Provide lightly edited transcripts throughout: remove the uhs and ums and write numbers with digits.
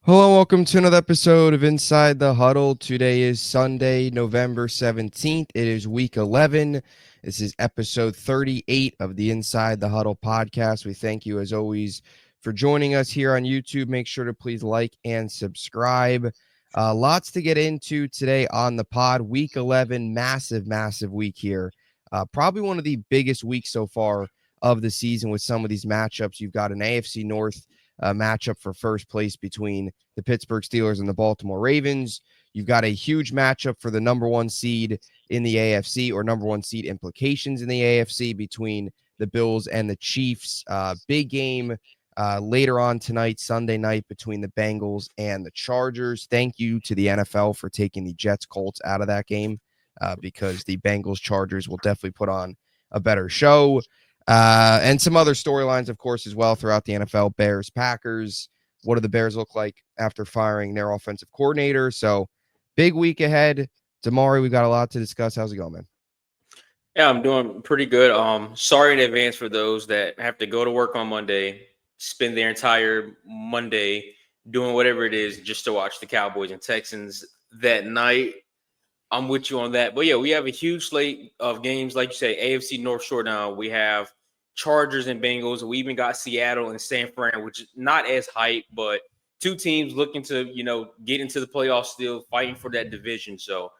Hello, welcome to another episode of Inside the Huddle. Today is Sunday, November 17th. It is week 11. This is episode 38 of the Inside the Huddle podcast. We thank you, as always, for joining us here on YouTube. Make sure to please like and subscribe. Lots to get into today on the pod. Week 11, massive week here. Probably one of the biggest weeks so far of the season with some of these matchups. You've got an AFC North matchup for first place between the Pittsburgh Steelers and the Baltimore Ravens. You've got a huge matchup for the number one seed in the AFC, or number one seed implications in the AFC, between the Bills and the Chiefs. Big game later on tonight, Sunday night, between the Bengals and the Chargers. Thank you to the NFL for taking the Jets-Colts out of that game because the Bengals-Chargers will definitely put on a better show. And some other storylines, of course, as well throughout the NFL. Bears, Packers. What do the Bears look like after firing their offensive coordinator? So big week ahead. DiMari, we've got a lot to discuss. How's it going, man? Yeah, I'm doing pretty good. Sorry in advance for those that have to go to work on Monday, spend their entire Monday doing whatever it is just to watch the Cowboys and Texans that night. I'm with you on that. But yeah, we have a huge slate of games, like you say, AFC North Showdown. We have Chargers and Bengals. We even got Seattle and San Fran, which is not as hype, but two teams looking to, get into the playoffs still, fighting for that division. So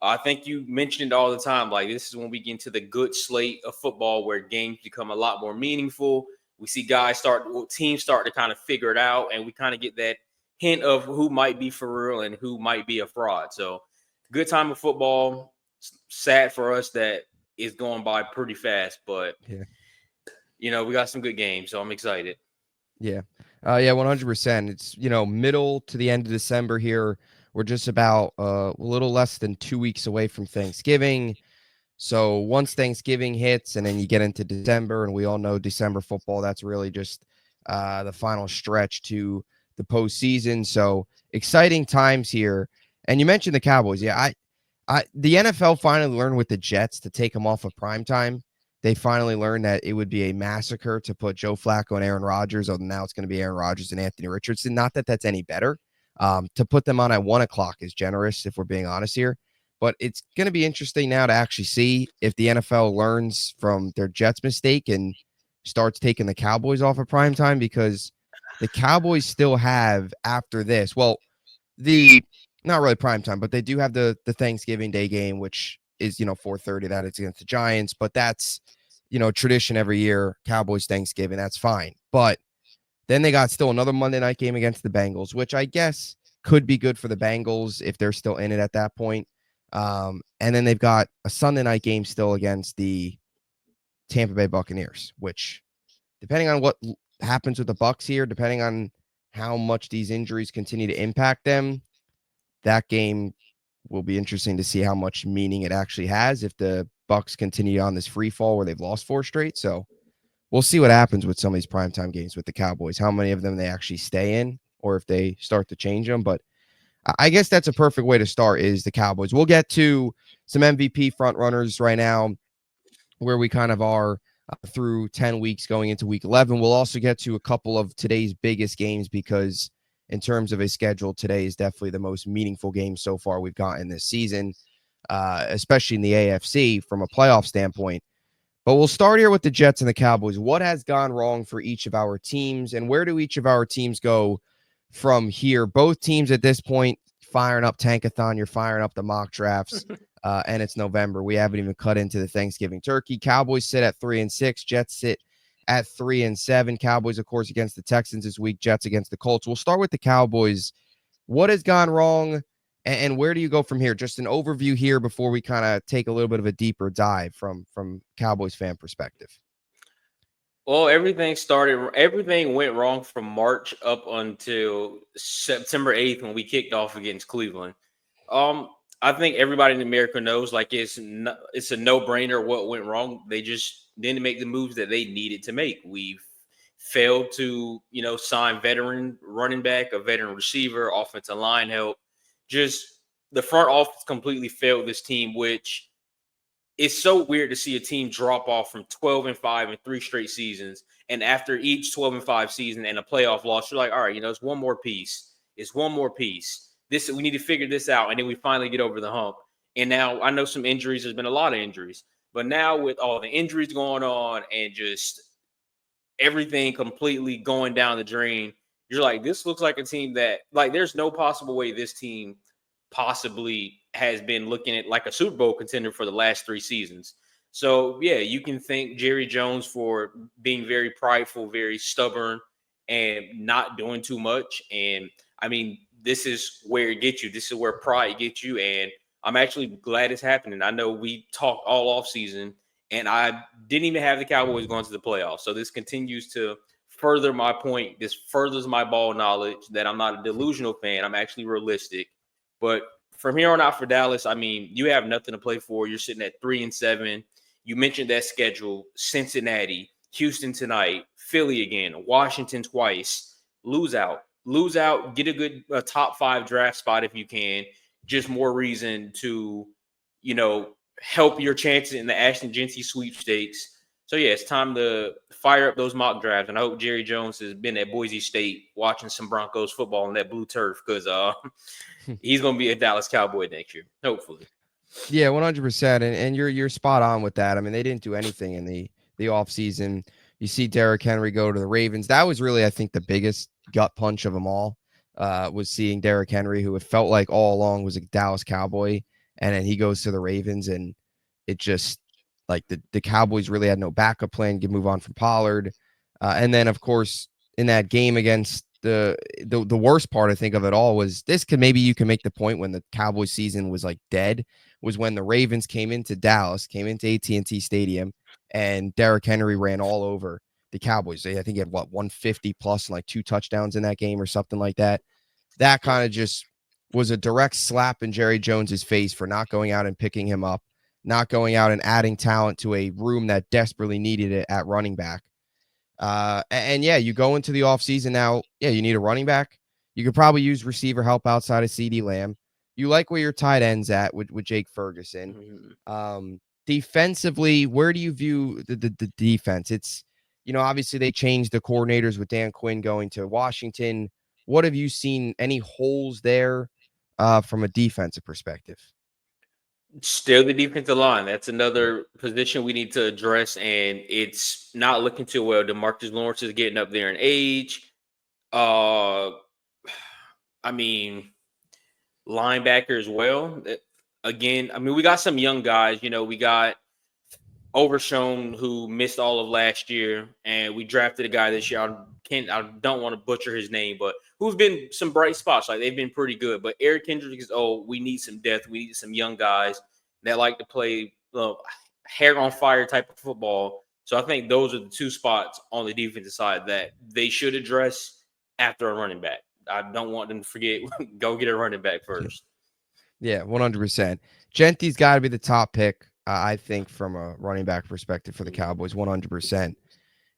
I think you mentioned it all the time. Like, this is when we get into the good slate of football where games become a lot more meaningful. We see teams start to kind of figure it out, and we kind of get that hint of who might be for real and who might be a fraud. So good time of football. Sad for us that it's going by pretty fast, but Yeah. we got some good games, so I'm excited. Yeah. 100%. It's, middle to the end of December here. We're just about a little less than 2 weeks away from Thanksgiving. So once Thanksgiving hits and then you get into December, and we all know December football, that's really just the final stretch to the postseason. So exciting times here. And you mentioned the Cowboys. Yeah, the NFL finally learned with the Jets to take them off of prime time. They finally learned that it would be a massacre to put Joe Flacco and Aaron Rodgers. Although now it's going to be Aaron Rodgers and Anthony Richardson. Not that that's any better. To put them on at 1:00 is generous, if we're being honest here. But it's going to be interesting now to actually see if the NFL learns from their Jets mistake and starts taking the Cowboys off of prime time, because the Cowboys still have, after this, well, the not really prime time, but they do have the Thanksgiving Day game, which is 4:30. That it's against the Giants, but that's tradition every year. Cowboys Thanksgiving, that's fine. But then they got still another Monday night game against the Bengals, which I guess could be good for the Bengals if they're still in it at that point. And then they've got a Sunday night game still against the Tampa Bay Buccaneers, which, depending on what happens with the Bucs here, depending on how much these injuries continue to impact them, that game will be interesting to see how much meaning it actually has if the Bucs continue on this free fall where they've lost 4 straight. So we'll see what happens with some of these primetime games with the Cowboys, how many of them they actually stay in, or if they start to change them. But I guess that's a perfect way to start, is the Cowboys. We'll get to some MVP front runners right now, where we kind of are through 10 weeks going into week 11. We'll also get to a couple of today's biggest games, because in terms of a schedule, today is definitely the most meaningful game so far we've gotten this season, especially in the AFC from a playoff standpoint. But we'll start here with the Jets and the Cowboys. What has gone wrong for each of our teams, and where do each of our teams go from here? Both teams at this point firing up Tankathon. You're firing up the mock drafts, and it's November. We haven't even cut into the Thanksgiving turkey. Cowboys sit at 3-6. Jets sit at 3-7. Cowboys, of course, against the Texans this week. Jets against the Colts. We'll start with the Cowboys. What has gone wrong, and where do you go from here? Just an overview here before we kind of take a little bit of a deeper dive from Cowboys fan perspective. Well, everything went wrong from March up until September 8th when we kicked off against Cleveland. I think everybody in America knows, like, it's a no-brainer what went wrong. They just didn't make the moves that they needed to make. We've failed to, sign veteran running back, a veteran receiver, offensive line help. Just the front office completely failed this team, which it's so weird to see a team drop off from 12-5 in 3 straight seasons. And after each 12-5 season and a playoff loss, you're like, all right, it's one more piece. It's one more piece. This we need to figure this out, and then we finally get over the hump. And now I know some injuries. There's been a lot of injuries, but now with all the injuries going on and just everything completely going down the drain, you're like, this looks like a team that, like, there's no possible way this team possibly has been looking at like a Super Bowl contender for the last 3 seasons. So yeah, you can thank Jerry Jones for being very prideful, very stubborn, and not doing too much. And I mean, this is where it gets you. This is where pride gets you. And I'm actually glad it's happening. I know we talked all off season, and I didn't even have the Cowboys going to the playoffs. So this continues to further my point. This furthers my ball knowledge that I'm not a delusional fan. I'm actually realistic. But from here on out for Dallas, I mean, you have nothing to play for. You're sitting at 3-7. You mentioned that schedule: Cincinnati, Houston tonight, Philly again, Washington twice. Lose out. Get a good top 5 draft spot if you can. Just more reason to, help your chances in the Ashton Genty sweepstakes. So yeah, it's time to fire up those mock drafts, and I hope Jerry Jones has been at Boise State watching some Broncos football on that blue turf, because he's going to be a Dallas Cowboy next year, hopefully. Yeah, 100%. And you're spot on with that. I mean, they didn't do anything in the offseason. You see Derrick Henry go to the Ravens. That was really, I think, the biggest gut punch of them all, was seeing Derrick Henry, who it felt like all along was a Dallas Cowboy, and then he goes to the Ravens, and it just, like, the Cowboys really had no backup plan to move on from Pollard. And then, of course, in that game against the worst part, I think, of it all was this. Maybe you can make the point when the Cowboys season was like dead, was when the Ravens came into Dallas, came into AT&T Stadium, and Derrick Henry ran all over the Cowboys. I think he had 150 plus and like 2 touchdowns in that game or something like that. That kind of just was a direct slap in Jerry Jones's face for not going out and picking him up, not going out and adding talent to a room that desperately needed it at running back. And yeah, you go into the offseason now. Yeah, you need a running back. You could probably use receiver help outside of CeeDee Lamb. You like where your tight end's at with Jake Ferguson. Defensively, where do you view the defense? It's, obviously they changed the coordinators with Dan Quinn going to Washington. What have you seen? Any holes there from a defensive perspective? Still the defensive line. That's another position we need to address, and it's not looking too well. DeMarcus Lawrence is getting up there in age. I mean, linebacker as well. Again, I mean, we got some young guys. We got Overshown, who missed all of last year, and we drafted a guy this year. I don't want to butcher his name, but who's been some bright spots. Like, they've been pretty good. But Eric Kendricks is old. We need some depth. We need some young guys that like to play hair on fire type of football. So I think those are the 2 spots on the defensive side that they should address after a running back. I don't want them to forget, go get a running back first. Yeah, 100%. Genty's got to be the top pick, I think, from a running back perspective for the Cowboys, 100%.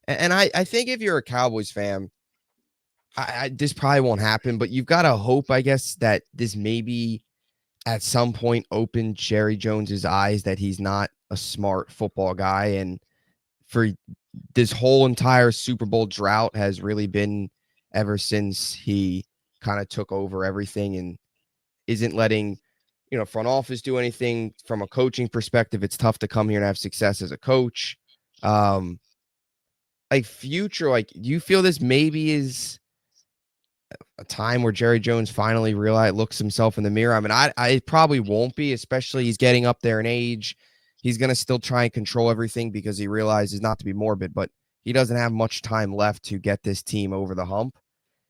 And I think if you're a Cowboys fan, this probably won't happen, but you've got to hope, I guess, that this maybe at some point opened Jerry Jones's eyes that he's not a smart football guy. And for this whole entire Super Bowl drought has really been ever since he kind of took over everything and isn't letting, front office do anything from a coaching perspective. It's tough to come here and have success as a coach. Future, do you feel this maybe is a time where Jerry Jones finally looks himself in the mirror? I mean, I probably won't be, especially he's getting up there in age. He's going to still try and control everything because he realizes, not to be morbid, but he doesn't have much time left to get this team over the hump.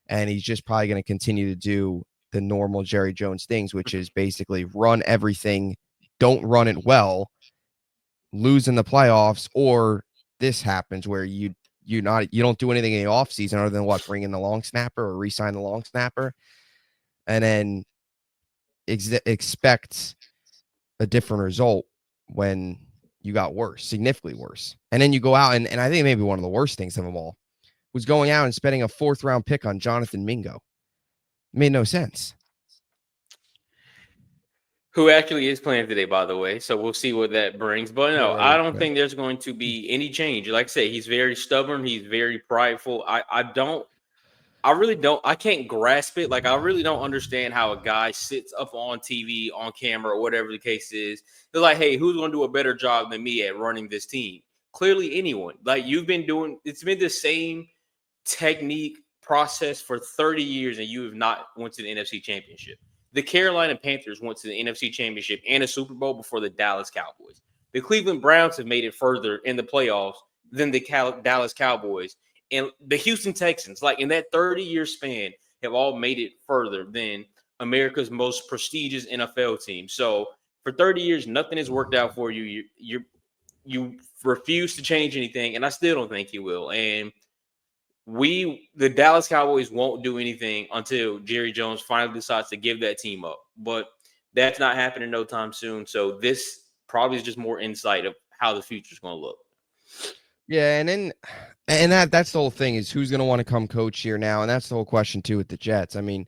And he's just probably going to continue to do the normal Jerry Jones things, which is basically run everything, don't run it well, lose in the playoffs, or this happens where you don't do anything in the offseason other than bring in the long snapper or re-sign the long snapper, and then expect a different result when you got worse, significantly worse. And then you go out and I think maybe one of the worst things of them all was going out and spending a 4th round pick on Jonathan Mingo. It made no sense. Who actually is playing today, by the way. So we'll see what that brings. But no, I don't think there's going to be any change. Like I say, he's very stubborn. He's very prideful. I don't I really don't. I can't grasp it. Like I really don't understand how a guy sits up on TV, on camera, or whatever the case is. They're like, "Hey, who's going to do a better job than me at running this team?" Clearly, anyone. Like you've been doing. It's been the same technique process for 30 years, and you have not went to the NFC Championship. The Carolina Panthers went to the NFC Championship and a Super Bowl before the Dallas Cowboys. The Cleveland Browns have made it further in the playoffs than the Dallas Cowboys. And the Houston Texans, like in that 30-year span, have all made it further than America's most prestigious NFL team. So for 30 years, nothing has worked out for you. You refuse to change anything, and I still don't think you will. And the Dallas Cowboys won't do anything until Jerry Jones finally decides to give that team up. But that's not happening no time soon. So this probably is just more insight of how the future is going to look. Yeah, and that's the whole thing is who's going to want to come coach here now, and that's the whole question too with the Jets. I mean,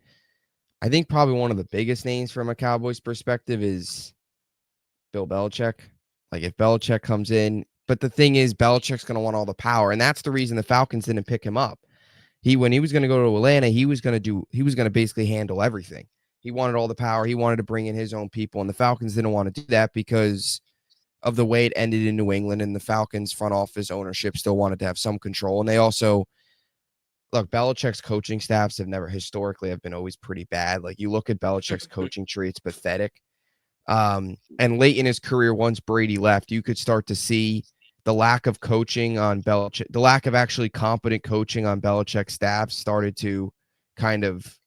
I think probably one of the biggest names from a Cowboys perspective is Bill Belichick. Like if Belichick comes in, but the thing is Belichick's going to want all the power, and that's the reason the Falcons didn't pick him up. When he was going to go to Atlanta, he was going to basically handle everything. He wanted all the power. He wanted to bring in his own people, and the Falcons didn't want to do that because of the way it ended in New England, and the Falcons front office ownership still wanted to have some control. And they also look, Belichick's coaching staffs have been always pretty bad. Like you look at Belichick's coaching tree, it's pathetic. And late in his career, once Brady left, you could start to see the lack of coaching on Belichick, the lack of actually competent coaching on Belichick's staff started to kind of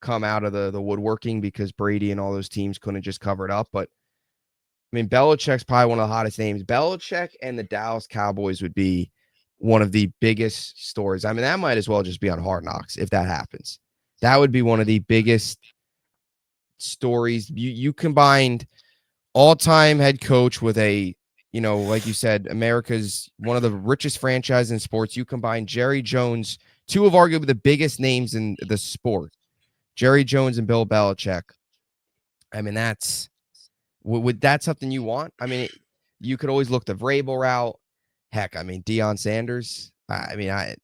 come out of the woodworking because Brady and all those teams couldn't just cover it up. But I mean, Belichick's probably one of the hottest names. Belichick and the Dallas Cowboys would be one of the biggest stories. I mean, that might as well just be on Hard Knocks if that happens. That would be one of the biggest stories. You combined all-time head coach with a, like you said, America's one of the richest franchises in sports. You combine Jerry Jones, two of arguably the biggest names in the sport, Jerry Jones and Bill Belichick. I mean, would that something you want? I mean, you could always look the Vrabel route. Heck, I mean, Deion Sanders. And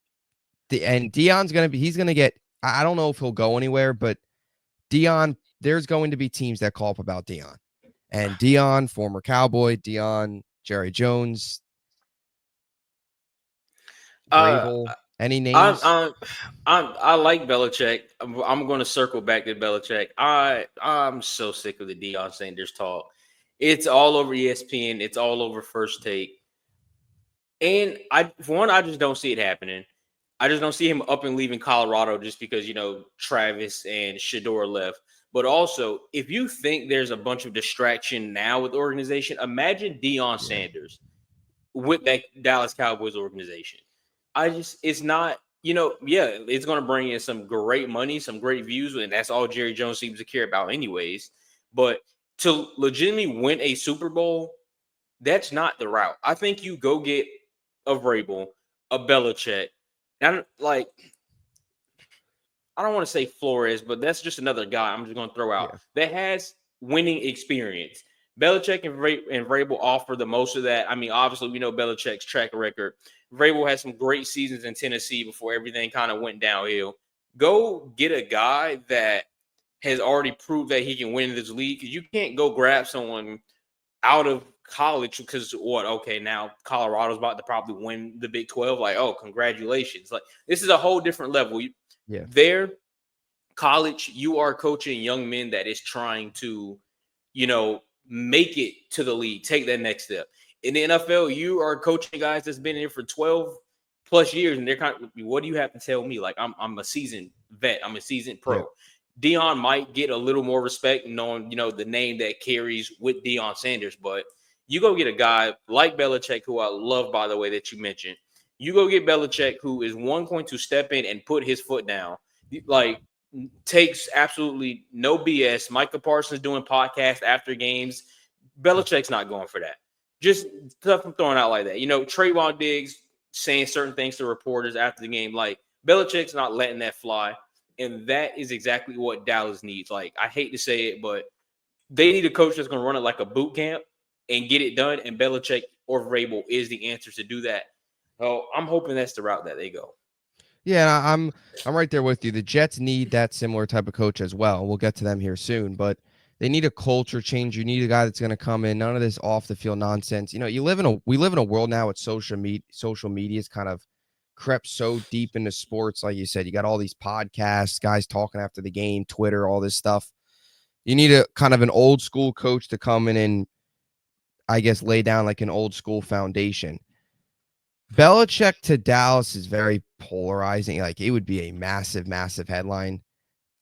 Deion's he's going to get, I don't know if he'll go anywhere, but Deion, there's going to be teams that call up about Deion. And Deion, former Cowboy, Jerry Jones, Vrabel, any names? I like Belichick. I'm going to circle back to Belichick. I'm so sick of the Deion Sanders talk. It's all over ESPN. It's all over First Take. And for one, I just don't see it happening. I just don't see him up and leaving Colorado just because, Travis and Shador left. But also, if you think there's a bunch of distraction now with the organization, imagine Deion Sanders with that Dallas Cowboys organization. It's not, it's going to bring in some great money, some great views, and that's all Jerry Jones seems to care about anyways. But to legitimately win a Super Bowl, that's not the route. I think you go get a Vrabel, a Belichick, and I don't want to say Flores, but that's just another guy I'm just going to throw out that has winning experience. Belichick and Vrabel offer the most of that. I mean, obviously, we know Belichick's track record. Vrabel had some great seasons in Tennessee before everything kind of went downhill. Go get a guy that has already proved that he can win in this league, because you can't go grab someone out of college because now Colorado's about to probably win the Big 12. Like, oh, congratulations. Like, this is a whole different level. There, college, you are coaching young men that is trying to, make it to the league, take that next step. In the NFL, you are coaching guys that's been in here for 12 plus years, and they're kind of, what do you have to tell me? Like, I'm a seasoned vet. I'm a seasoned pro. Yeah. Deion might get a little more respect knowing, the name that carries with Deion Sanders, but you go get a guy like Belichick, who I love, by the way, that you mentioned. You go get Belichick, who is going to step in and put his foot down. Like, takes absolutely no BS. Micah Parsons doing podcasts after games. Belichick's not going for that. Just stuff I'm throwing out like that. Trayvon Diggs saying certain things to reporters after the game. Like, Belichick's not letting that fly. And that is exactly what Dallas needs. Like, I hate to say it, but they need a coach that's going to run it like a boot camp and get it done. And Belichick or Vrabel is the answer to do that. So I'm hoping that's the route that they go. Yeah, and I'm right there with you. The Jets need that similar type of coach as well. We'll get to them here soon, but they need a culture change. You need a guy that's going to come in. None of this off the field nonsense. We live in a world now with social media is kind of crept so deep into sports. Like you said, you got all these podcasts, guys talking after the game, Twitter, all this stuff. You need a kind of an old school coach to come in and I guess lay down like an old school foundation. Belichick to Dallas is very polarizing. Like it would be a massive, massive headline.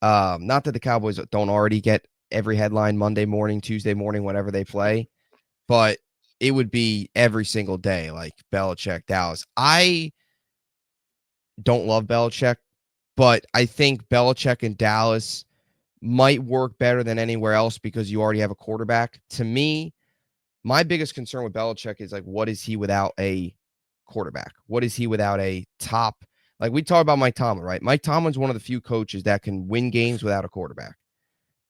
Not that the Cowboys don't already get every headline Monday morning, Tuesday morning, whenever they play, but it would be every single day, like Belichick, Dallas. I don't love Belichick, but I think Belichick and Dallas might work better than anywhere else because you already have a quarterback. To me, my biggest concern with Belichick is like, what is he without a quarterback? What is he without a top? Like we talk about Mike Tomlin, right? Mike Tomlin's one of the few coaches that can win games without a quarterback.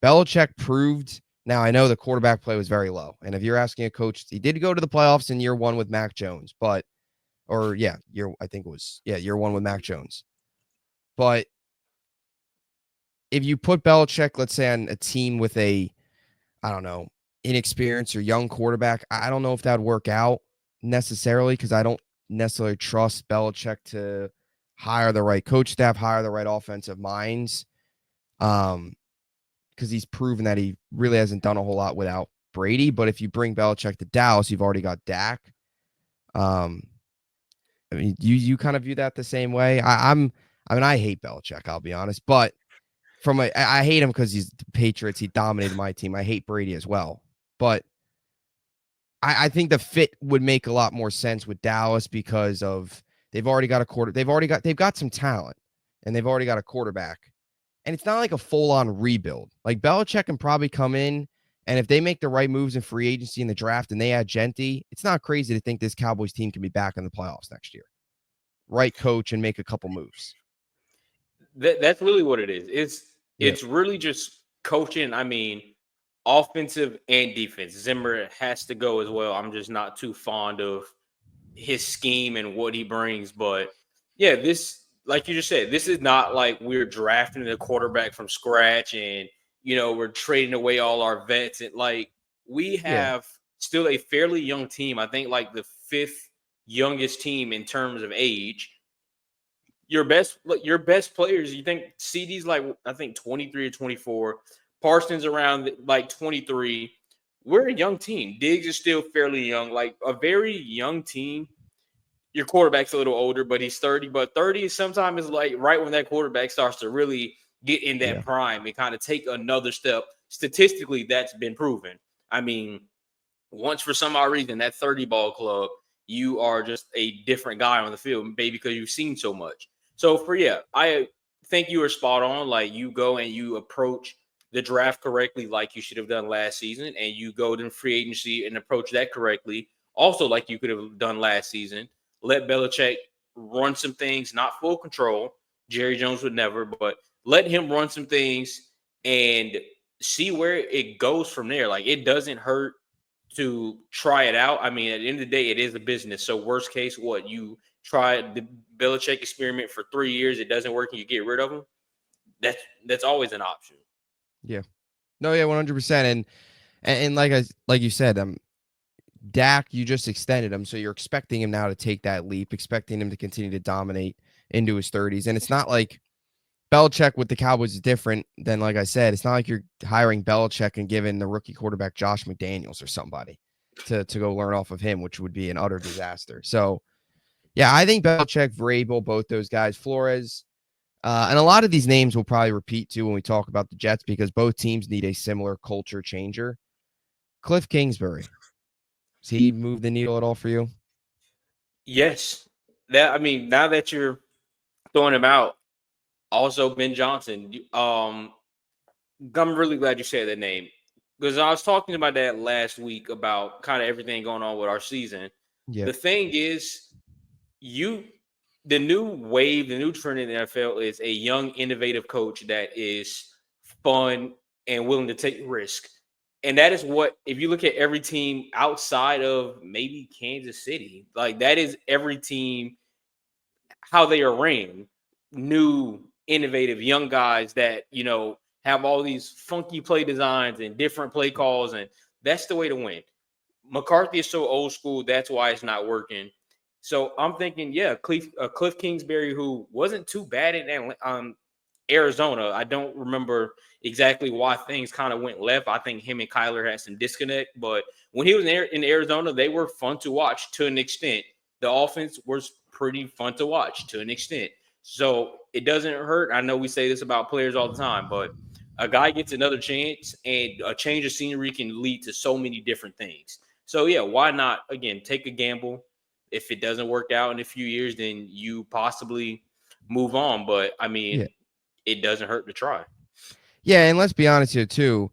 Belichick proved. Now I know the quarterback play was very low, and if you're asking a coach, he did go to the playoffs in year one with Mac Jones, but or yeah, I think it was year one with Mac Jones. But if you put Belichick, let's say on a team with a I don't know, inexperienced or young quarterback, I don't know if that would work out necessarily because I don't necessarily trust Belichick to hire the right coach staff, hire the right offensive minds. Because he's proven that he really hasn't done a whole lot without Brady. But if you bring Belichick to Dallas, you've already got Dak. Um, I mean, you kind of view that the same way. I hate Belichick, I'll be honest, but I hate him because he's the Patriots. He dominated my team. I hate Brady as well, but I think the fit would make a lot more sense with Dallas because of they've already got a quarter. They've got some talent, and they've already got a quarterback. And it's not like a full-on rebuild. Like Belichick can probably come in, and if they make the right moves in free agency in the draft and they add Genty, it's not crazy to think this Cowboys team can be back in the playoffs next year. Right coach and make a couple moves. That's really what it is. Yeah. It's really just coaching. I mean, offensive and defense. Zimmer has to go as well. I'm just not too fond of his scheme and what he brings. But yeah, this, like you just said, this is not like we're drafting a quarterback from scratch and we're trading away all our vets. And like we Yeah. have still a fairly young team. I think like the fifth youngest team in terms of age. Your best players, you think CD's like I think 23 or 24, Parsons around like 23. We're a young team. Diggs is still fairly young, like a very young team. Your quarterback's a little older, but he's 30. But 30 sometimes is like right when that quarterback starts to really get in that Yeah. prime and kind of take another step. Statistically, that's been proven. I mean, once for some odd reason that 30 ball club, you are just a different guy on the field, maybe because you've seen so much. So I think you are spot on. Like you go and you approach the draft correctly, like you should have done last season, and you go to free agency and approach that correctly, also like you could have done last season. Let Belichick run some things, not full control. Jerry Jones would never, but let him run some things and see where it goes from there. Like it doesn't hurt to try it out. I mean, at the end of the day, it is a business. So worst case, what you try the Belichick experiment for 3 years, it doesn't work, and you get rid of him. That's always an option. Yeah. No, yeah, 100%. And like you said, Dak, you just extended him, so you're expecting him now to take that leap, expecting him to continue to dominate into his 30s. And it's not like Belichick with the Cowboys is different than, like I said, it's not like you're hiring Belichick and giving the rookie quarterback Josh McDaniels or somebody to go learn off of him, which would be an utter disaster. So, yeah, I think Belichick, Vrabel, both those guys, Flores, and a lot of these names will probably repeat too when we talk about the Jets because both teams need a similar culture changer. Cliff Kingsbury, has he moved the needle at all for you? Yes, that I mean, now that you're throwing him out, also Ben Johnson. I'm really glad you said that name because I was talking to my dad last week about kind of everything going on with our season. Yeah, The thing is, you the new wave, the new trend in the NFL is a young, innovative coach that is fun and willing to take risk. And that is what, if you look at every team outside of maybe Kansas City, like that is every team how they are ran. new, innovative young guys that, have all these funky play designs and different play calls, and that's the way to win. McCarthy is so old school. That's why it's not working. So I'm thinking, yeah, Cliff Kingsbury, who wasn't too bad in Arizona. I don't remember exactly why things kind of went left. I think him and Kyler had some disconnect, but when he was in Arizona, they were fun to watch to an extent. The offense was pretty fun to watch to an extent. So it doesn't hurt. I know we say this about players all the time, but a guy gets another chance, and a change of scenery can lead to so many different things. So yeah, why not again take a gamble? If it doesn't work out in a few years, then you possibly move on. But I Yeah. mean, it doesn't hurt to try. Yeah, and let's be honest here too.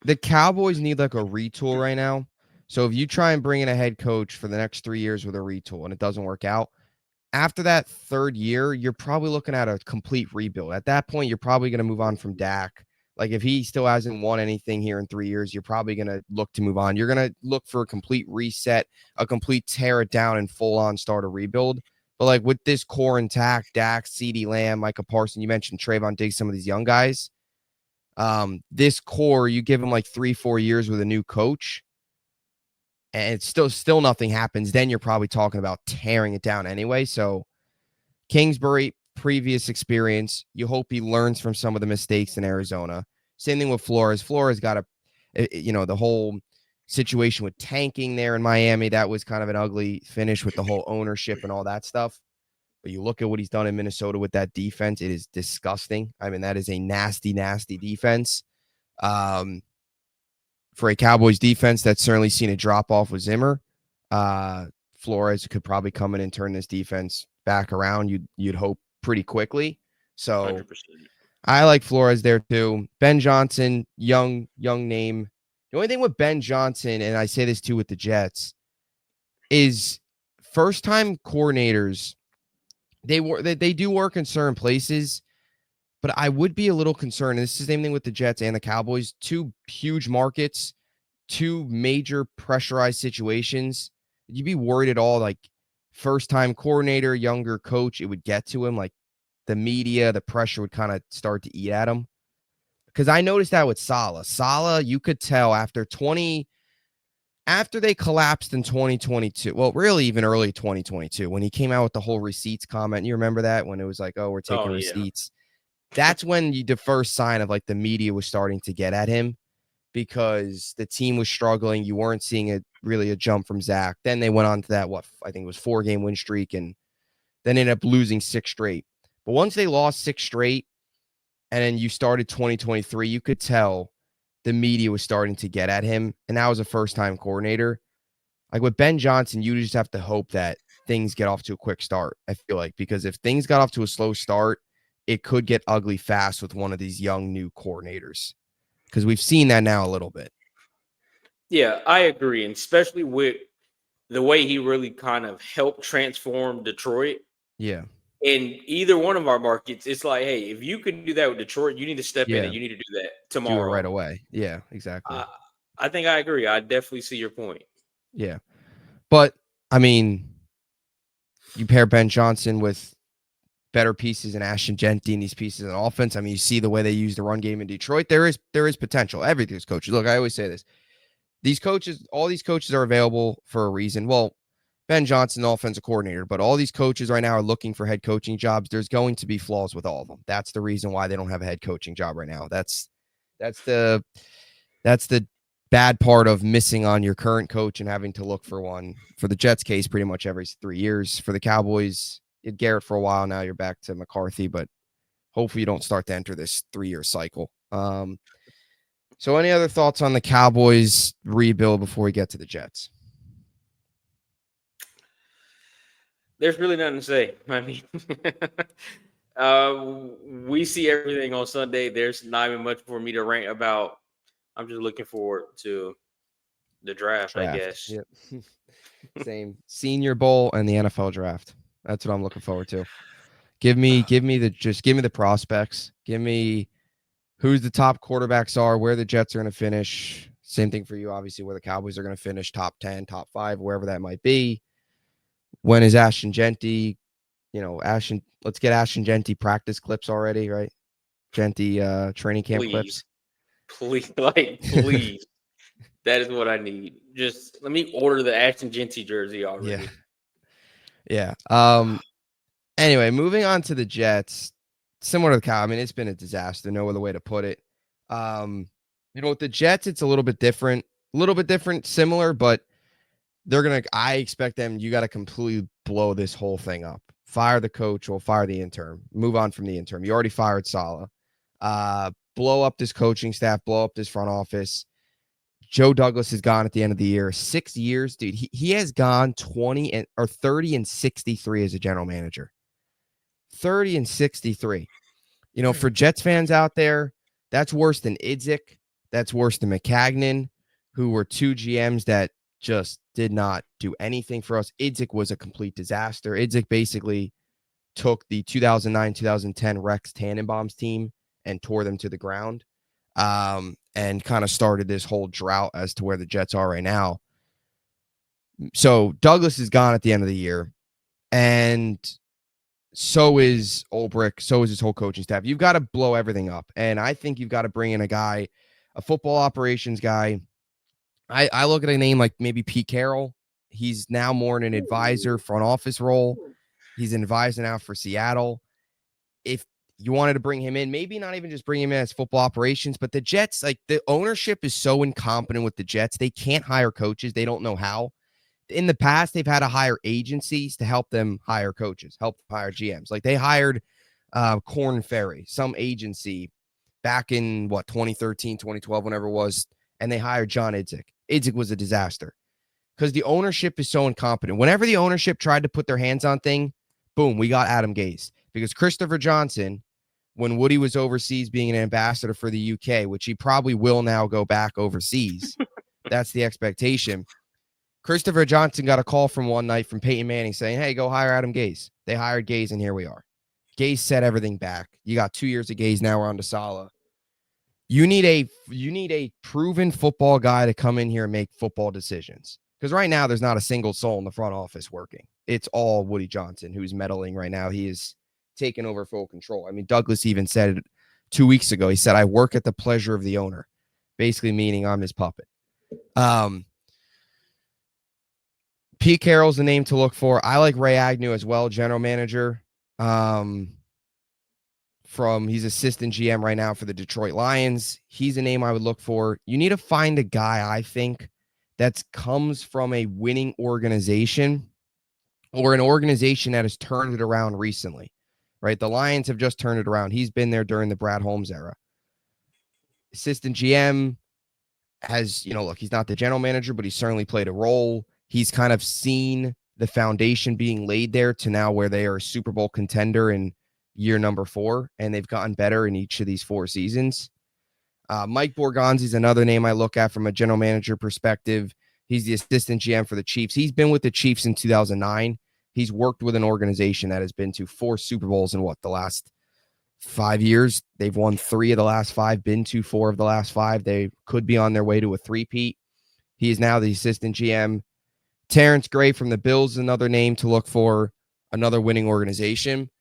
The Cowboys need like a retool right now. So if you try and bring in a head coach for the next 3 years with a retool and it doesn't work out, after that third year, you're probably looking at a complete rebuild. At that point, you're probably going to move on from Dak. Like if he still hasn't won anything here in 3 years, you're probably going to look to move on. You're going to look for a complete reset, a complete tear it down and full on start a rebuild. But like with this core intact, Dak, CeeDee Lamb, Micah Parsons, you mentioned Trayvon Diggs, some of these young guys. This core, you give them like 3-4 years with a new coach, and it's still nothing happens. Then you're probably talking about tearing it down anyway. So Kingsbury, previous experience, you hope he learns from some of the mistakes in Arizona. Same thing with Flores. Flores got the whole situation with tanking there in Miami. That was kind of an ugly finish with the whole ownership and all that stuff. But you look at what he's done in Minnesota with that defense, it is disgusting. I mean, that is a nasty, nasty defense. For a Cowboys defense, that's certainly seen a drop off with Zimmer. Flores could probably come in and turn this defense back around. You'd hope pretty quickly. So 100%. I like Flores there too. Ben Johnson, young name. The only thing with Ben Johnson, and I say this too with the Jets, is first time coordinators. They do work in certain places, but I would be a little concerned. And this is the same thing with the Jets and the Cowboys. Two huge markets, two major pressurized situations. You'd be worried at all, like first time coordinator, younger coach, it would get to him. Like the media, the pressure would kind of start to eat at him. Because I noticed that with Saleh. Saleh, you could tell after they collapsed in 2022, well, really even early 2022, when he came out with the whole receipts comment. You remember that when it was like, oh, we're taking Oh yeah. receipts. That's when the first sign of like the media was starting to get at him because the team was struggling. You weren't seeing really a jump from Zach. Then they went on to that, I think it was 4-game win streak, and then ended up losing 6 straight. But once they lost 6 straight and then you started 2023, you could tell the media was starting to get at him. And that was a first-time coordinator. Like with Ben Johnson, you just have to hope that things get off to a quick start, I feel like, because if things got off to a slow start, it could get ugly fast with one of these young new coordinators, because we've seen that now a little bit. Yeah, I agree. And especially with the way he really kind of helped transform Detroit. Yeah. In either one of our markets, it's like, hey, if you can do that with Detroit, you need to step in Yeah. and you need to do that Do it right tomorrow. away. Yeah, exactly. I think I agree. I definitely see your point. Yeah. But, I mean, you pair Ben Johnson with better pieces in Ashton Jeanty and these pieces in offense. I mean, you see the way they use the run game in Detroit. There is potential. Everything's coaches. Look, I always say this. All these coaches are available for a reason. Well, Ben Johnson, the offensive coordinator, but all these coaches right now are looking for head coaching jobs. There's going to be flaws with all of them. That's the reason why they don't have a head coaching job right now. That's the bad part of missing on your current coach and having to look for one. For the Jets case, pretty much every 3 years. For the Cowboys, you had Garrett for a while. Now you're back to McCarthy, but hopefully you don't start to enter this 3-year cycle. So any other thoughts on the Cowboys rebuild before we get to the Jets? There's really nothing to say. I mean, we see everything on Sunday. There's not even much for me to rant about. I'm just looking forward to the draft, I guess. Yep. Same. Senior Bowl and the NFL draft. That's what I'm looking forward to. Give me the prospects. Give me who's the top quarterbacks are, where the Jets are going to finish. Same thing for you, obviously, where the Cowboys are going to finish, top 10, top 5, wherever that might be. When is Ashton Jeanty, let's get Ash and Genty practice clips already, right? Genty training camp Please, clips. please, please. That is what I need. Just let me order the Ashton Genty jersey Yeah. already. Yeah. Anyway, moving on to the Jets. Similar to the Cow, I mean, it's been a disaster. No other way to put it. With the Jets, it's a little bit different. Similar, but I expect them, you got to completely blow this whole thing up. Fire the coach or fire the intern. Move on from the intern. You already fired Saleh. Blow up this coaching staff, blow up this front office. Joe Douglas is gone at the end of the year. 6 years, dude. He has gone 30 and 63 as a general manager. 30 and 63. For Jets fans out there, that's worse than Idzik. That's worse than McCagnon, who were two GMs that just did not do anything for us. Idzik was a complete disaster. Idzik basically took the 2009-2010 Rex Tannenbaum's team and tore them to the ground, and kind of started this whole drought as to where the Jets are right now. So Douglas is gone at the end of the year, and so is Ulbrich, so is his whole coaching staff. You've got to blow everything up, and I think you've got to bring in a football operations guy. I look at a name like maybe Pete Carroll. He's now more in an advisor front office role. He's an advisor now for Seattle. If you wanted to bring him in, maybe not even just bring him in as football operations, but the Jets, like the ownership is so incompetent with the Jets. They can't hire coaches. They don't know how. In the past, they've had to hire agencies to help them hire coaches, help hire GMs. Like they hired Korn Ferry, some agency back in 2013, 2012, whenever it was, and they hired John Idzik. Idzik was a disaster because the ownership is so incompetent. Whenever the ownership tried to put their hands on thing, boom, we got Adam Gase. Because Christopher Johnson, when Woody was overseas being an ambassador for the UK, which he probably will now go back overseas, that's the expectation. Christopher Johnson got a call from one night from Peyton Manning saying, hey, go hire Adam Gase. They hired Gase, and here we are. Gase set everything back. You got 2 years of Gase, now we're on to Saleh. You need a proven football guy to come in here and make football decisions. Because right now, there's not a single soul in the front office working. It's all Woody Johnson who's meddling right now. He is taking over full control. I mean, Douglas even said it 2 weeks ago. He said, I work at the pleasure of the owner, basically meaning I'm his puppet. Pete Carroll's the name to look for. I like Ray Agnew as well, general manager. He's assistant GM right now for the Detroit Lions. He's a name I would look for. You need to find a guy, I think, that comes from a winning organization or an organization that has turned it around recently, right? The Lions have just turned it around. He's been there during the Brad Holmes era. Assistant GM has, look, he's not the general manager, but he's certainly played a role. He's kind of seen the foundation being laid there to now where they are a Super Bowl contender in year number 4, and they've gotten better in each of these 4 seasons. Mike Borgonzi is another name I look at from a general manager perspective. He's the assistant GM for the Chiefs. He's been with the Chiefs since 2009. He's worked with an organization that has been to 4 Super Bowls in the last 5 years. They've won 3 of the last 5, been to 4 of the last 5. They could be on their way to a three-peat. He is now the assistant GM. Terrence Gray from the Bills is another name to look for, another winning organization.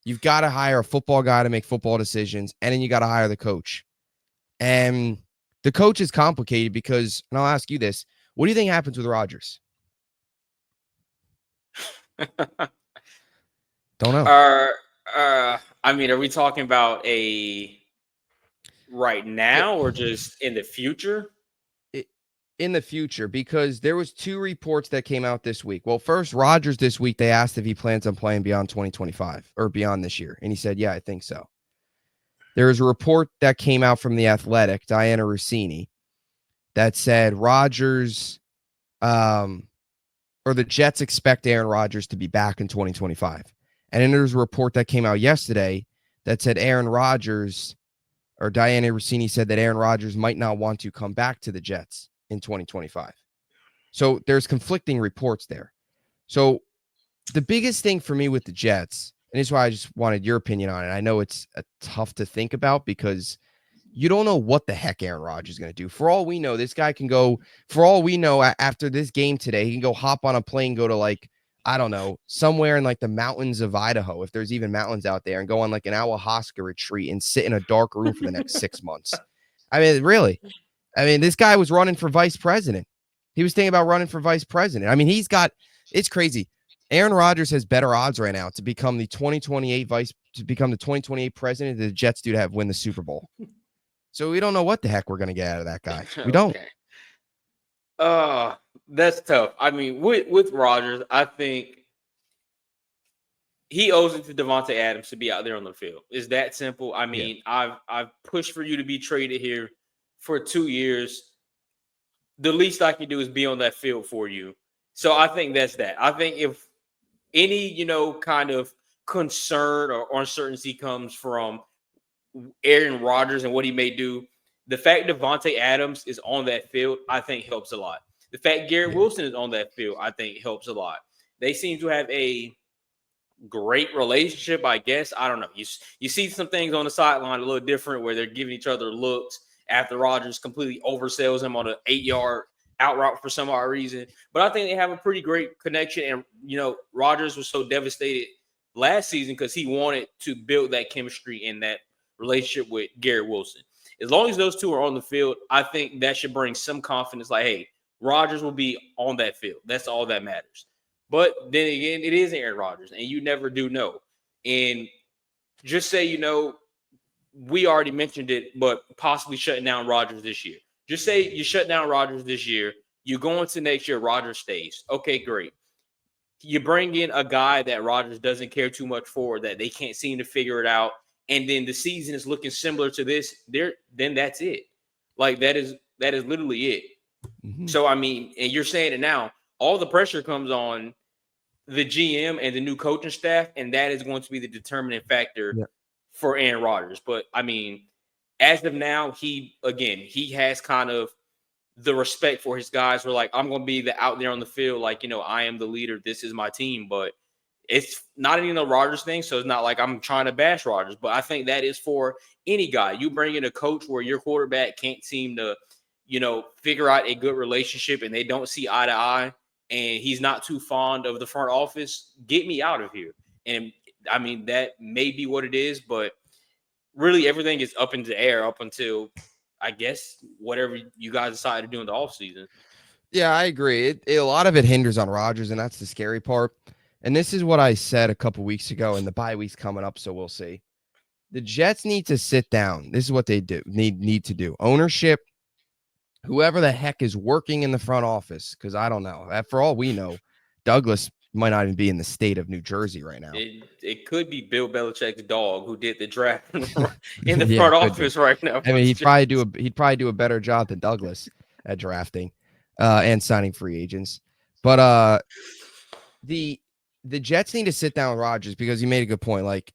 You've got to hire a football guy to make football decisions, and then you got to hire the coach. And the coach is complicated because, and I'll ask you this, what do you think happens with Rodgers? Don't know. I mean, are we talking about a right now or just in the future? In the future, because there was 2 reports that came out this week. Well, first, Rodgers this week, they asked if he plans on playing beyond 2025 or beyond this year. And he said, yeah, I think so. There was a report that came out from The Athletic, Diana Rossini, that said Rodgers, or the Jets expect Aaron Rodgers to be back in 2025. And then there was a report that came out yesterday that said Aaron Rodgers, or Diana Rossini said that Aaron Rodgers might not want to come back to the Jets in 2025. So there's conflicting reports there. So the biggest thing for me with the Jets, and this is why I just wanted your opinion on it. I know it's tough to think about because you don't know what the heck Aaron Rodgers is going to do. For all we know, this guy can go, for all we know, after this game today, he can go hop on a plane, go to I don't know, somewhere in like the mountains of Idaho, if there's even mountains out there, and go on like an ayahuasca retreat and sit in a dark room for the next 6 months. I mean, really. I mean, this guy was running for vice president. He was thinking about running for vice president. I mean, it's crazy. Aaron Rodgers has better odds right now to become the 2028 president than the Jets do to win the Super Bowl. So we don't know what the heck we're going to get out of that guy. We don't. That's tough. I mean, with Rodgers, I think he owes it to Devontae Adams to be out there on the field. It's that simple. I mean, yeah. I've pushed for you to be traded here for 2 years. The least I can do is be on that field for you. So I think that's that. I think if any, kind of concern or uncertainty comes from Aaron Rodgers and what he may do, the fact Devontae Adams is on that field, I think helps a lot. The fact Garrett Wilson is on that field, I think helps a lot. They seem to have a great relationship, I guess. I don't know. You see some things on the sideline a little different where they're giving each other looks after Rodgers completely oversells him on an 8-yard out route for some odd reason. But I think they have a pretty great connection. And, Rodgers was so devastated last season because he wanted to build that chemistry in that relationship with Garrett Wilson. As long as those two are on the field, I think that should bring some confidence. Like, hey, Rodgers will be on that field. That's all that matters. But then again, it is Aaron Rodgers, and you never do know. And just say, we already mentioned it, but possibly shutting down Rodgers this year. Just say you shut down Rodgers this year. You go into next year, Rodgers stays. Okay, great. You bring in a guy that Rodgers doesn't care too much for, that they can't seem to figure it out, and then the season is looking similar to this, then that's it. Like, that is literally it. Mm-hmm. So, I mean, and you're saying it now, all the pressure comes on the GM and the new coaching staff, and that is going to be the determining factor for Aaron Rodgers. But, I mean, as of now, he has kind of the respect for his guys. We're like, I'm going to be out there on the field, like, I am the leader. This is my team. But it's not even a Rodgers thing, so it's not like I'm trying to bash Rodgers. But I think that is for any guy. You bring in a coach where your quarterback can't seem to, figure out a good relationship and they don't see eye to eye, and he's not too fond of the front office, get me out of here. And, I mean, that may be what it is, but really everything is up in the air up until, I guess, whatever you guys decide to do in the offseason. Yeah, I agree. A lot of it hinders on Rodgers, and that's the scary part. And this is what I said a couple weeks ago, and the bye week's coming up, so we'll see. The Jets need to sit down. This is what they need to do. Ownership, whoever the heck is working in the front office, because I don't know. For all we know, Douglas might not even be in the state of New Jersey right now. It could be Bill Belichick's dog who did the draft in the front office right now. I mean, he'd probably do a better job than Douglas at drafting and signing free agents. But the Jets need to sit down with Rodgers, because he made a good point. Like,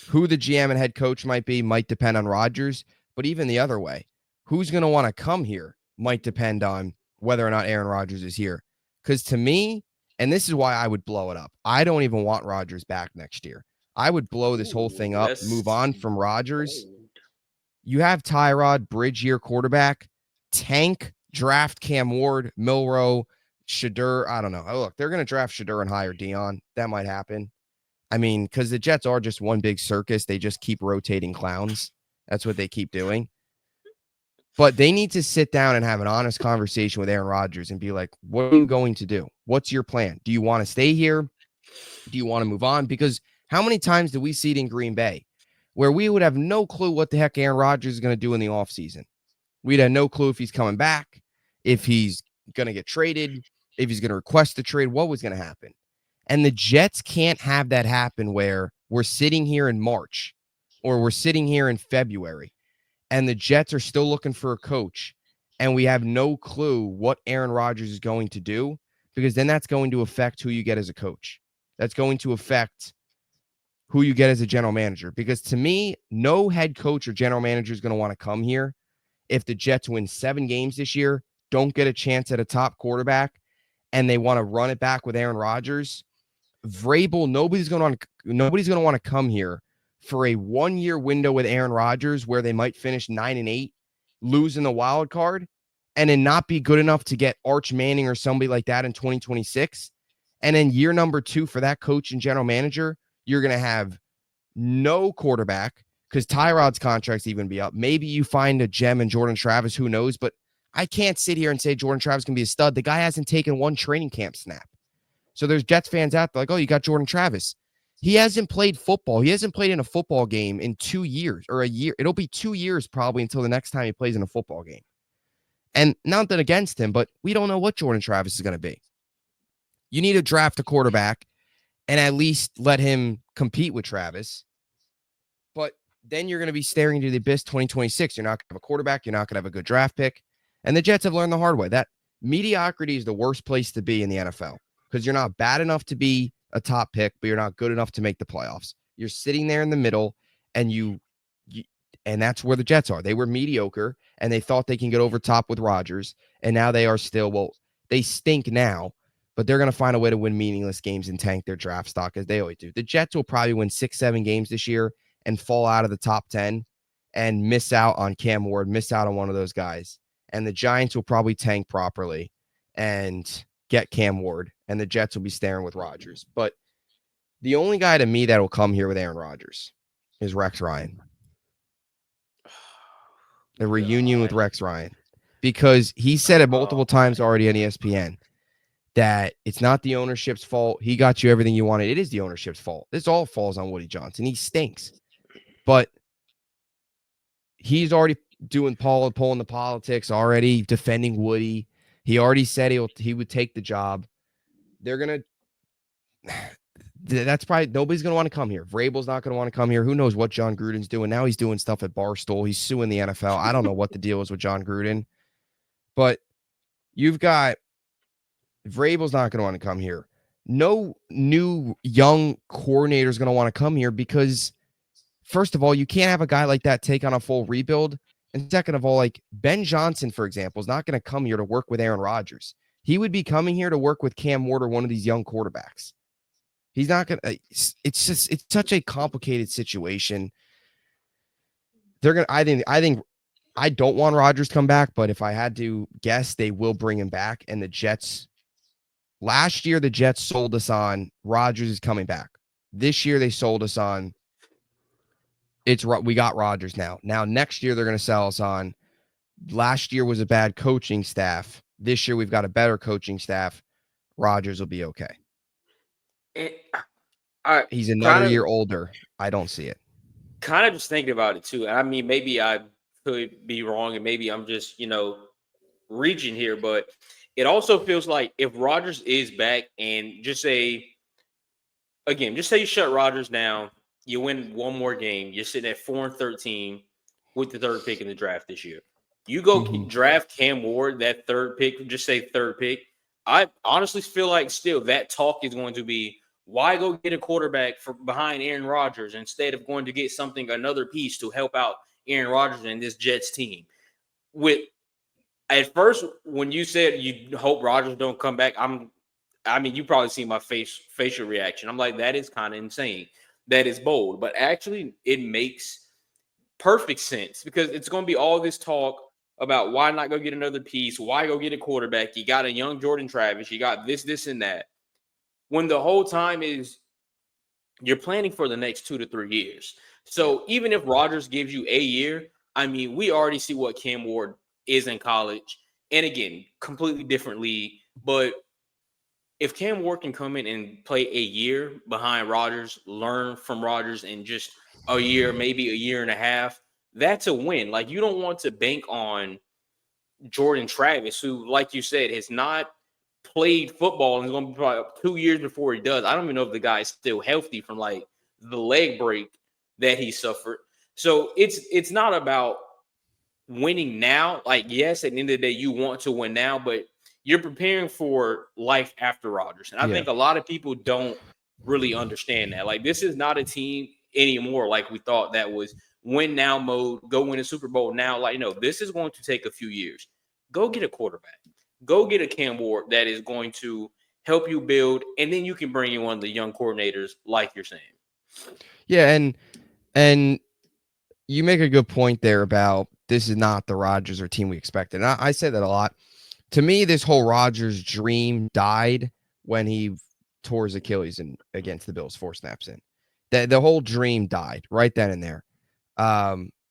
who the GM and head coach might depend on Rodgers, but even the other way, who's going to want to come here might depend on whether or not Aaron Rodgers is here. Because to me, and this is why I would blow it up, I don't even want Rodgers back next year. I would blow this whole thing up, move on from Rodgers. You have Tyrod, bridge year quarterback, tank, draft Cam Ward, Milroe, Shadur. I don't know. Oh, look, they're going to draft Shadur and hire Dion. That might happen. I mean, because the Jets are just one big circus. They just keep rotating clowns. That's what they keep doing. But they need to sit down and have an honest conversation with Aaron Rodgers and be like, what are you going to do? What's your plan? Do you want to stay here? Do you want to move on? Because how many times do we see it in Green Bay where we would have no clue what the heck Aaron Rodgers is going to do in the offseason? We'd have no clue if he's coming back, if he's going to get traded, if he's going to request the trade, what was going to happen. And the Jets can't have that happen where we're sitting here in March or we're sitting here in February and the Jets are still looking for a coach and we have no clue what Aaron Rodgers is going to do, because then that's going to affect who you get as a coach. That's going to affect who you get as a general manager, because to me, no head coach or general manager is going to want to come here if the Jets win 7 games this year, don't get a chance at a top quarterback, and they want to run it back with Aaron Rodgers. Vrabel, nobody's going to want to come here for a 1-year window with Aaron Rodgers where they might finish 9-8, lose in the wild card, and then not be good enough to get Arch Manning or somebody like that in 2026, And then year number 2 for that coach and general manager, you're going to have no quarterback because Tyrod's contract's even be up. Maybe you find a gem in Jordan Travis, who knows? But I can't sit here and say Jordan Travis can be a stud. The guy hasn't taken one training camp snap. So there's Jets fans out there like, oh, you got Jordan Travis. He hasn't played football. He hasn't played in a football game in 2 years or a year. It'll be 2 years probably until the next time he plays in a football game. And nothing against him, but we don't know what Jordan Travis is going to be. You need to draft a quarterback and at least let him compete with Travis. But then you're going to be staring into the abyss 2026. You're not going to have a quarterback. You're not going to have a good draft pick. And the Jets have learned the hard way that mediocrity is the worst place to be in the NFL because you're not bad enough to be a top pick, but you're not good enough to make the playoffs. You're sitting there in the middle, and and that's where the Jets are. They were mediocre, and they thought they can get over top with Rodgers, and now they are still, well, they stink now, but they're going to find a way to win meaningless games and tank their draft stock as they always do. The Jets will probably win 6-7 games this year and fall out of the top 10 and miss out on Cam Ward, miss out on one of those guys. And the Giants will probably tank properly and get Cam Ward, and the Jets will be staring with Rodgers. But the only guy to me that will come here with Aaron Rodgers is Rex Ryan. The reunion with Rex Ryan. Because he said it multiple times already on ESPN that it's not the ownership's fault. He got you everything you wanted. It is the ownership's fault. This all falls on Woody Johnson. He stinks. But he's already pulling the politics, already defending Woody. He already said he would take the job. They're going to that's probably nobody's going to want to come here. Vrabel's not going to want to come here. Who knows what John Gruden's doing? Now he's doing stuff at Barstool. He's suing the NFL. I don't know what the deal is with John Gruden. But you've got Vrabel's not going to want to come here. No new young coordinator is going to want to come here because, first of all, you can't have a guy like that take on a full rebuild. And second of all, like Ben Johnson, for example, is not going to come here to work with Aaron Rodgers. He would be coming here to work with Cam Ward or one of these young quarterbacks. He's not going to, it's such a complicated situation. They're going to, I think I don't want Rodgers to come back, but if I had to guess, they will bring him back. And the Jets, last year, the Jets sold us on Rodgers is coming back. This year, they sold us on we got Rodgers now. Now, next year, they're going to sell us on last year was a bad coaching staff. This year, we've got a better coaching staff. Rodgers will be okay. He's another year older. I don't see it. Kind of just thinking about it, too. I mean, maybe I could be wrong, and maybe I'm just, reaching here, but it also feels like if Rodgers is back and just say you shut Rodgers down, you win one more game, you're sitting at 4-13 with the third pick in the draft this year. You go draft Cam Ward, that third pick, just say third pick. I honestly feel like still that talk is going to be, why go get a quarterback behind Aaron Rodgers instead of going to get another piece to help out Aaron Rodgers and this Jets team? At first, when you said you hope Rodgers don't come back, you probably see my facial reaction. I'm like, that is kind of insane. That is bold. But actually, it makes perfect sense because it's going to be all this talk about why not go get another piece, why go get a quarterback. You got a young Jordan Travis. You got this, and that. When the whole time is you're planning for the next 2 to 3 years. So even if Rodgers gives you a year, we already see what Cam Ward is in college. And again, completely different league. But if Cam Ward can come in and play a year behind Rodgers, learn from Rodgers in just a year, maybe a year and a half, that's a win. Like, you don't want to bank on Jordan Travis, who, like you said, has not played football and is going to be probably 2 years before he does. I don't even know if the guy is still healthy from like the leg break that he suffered. So it's not about winning now. Like, yes, at the end of the day, you want to win now, but you're preparing for life after Rodgers. And I think a lot of people don't really understand that. Like, this is not a team anymore like we thought that was win now mode, go win a Super Bowl now. Like, this is going to take a few years. Go get a quarterback. Go get a Cam Ward that is going to help you build, and then you can bring in one of the young coordinators like you're saying. Yeah, and you make a good point there about this is not the Rodgers or team we expected. And I say that a lot. To me, this whole Rodgers dream died when he tore his Achilles against the Bills 4 snaps in. The whole dream died right then and there.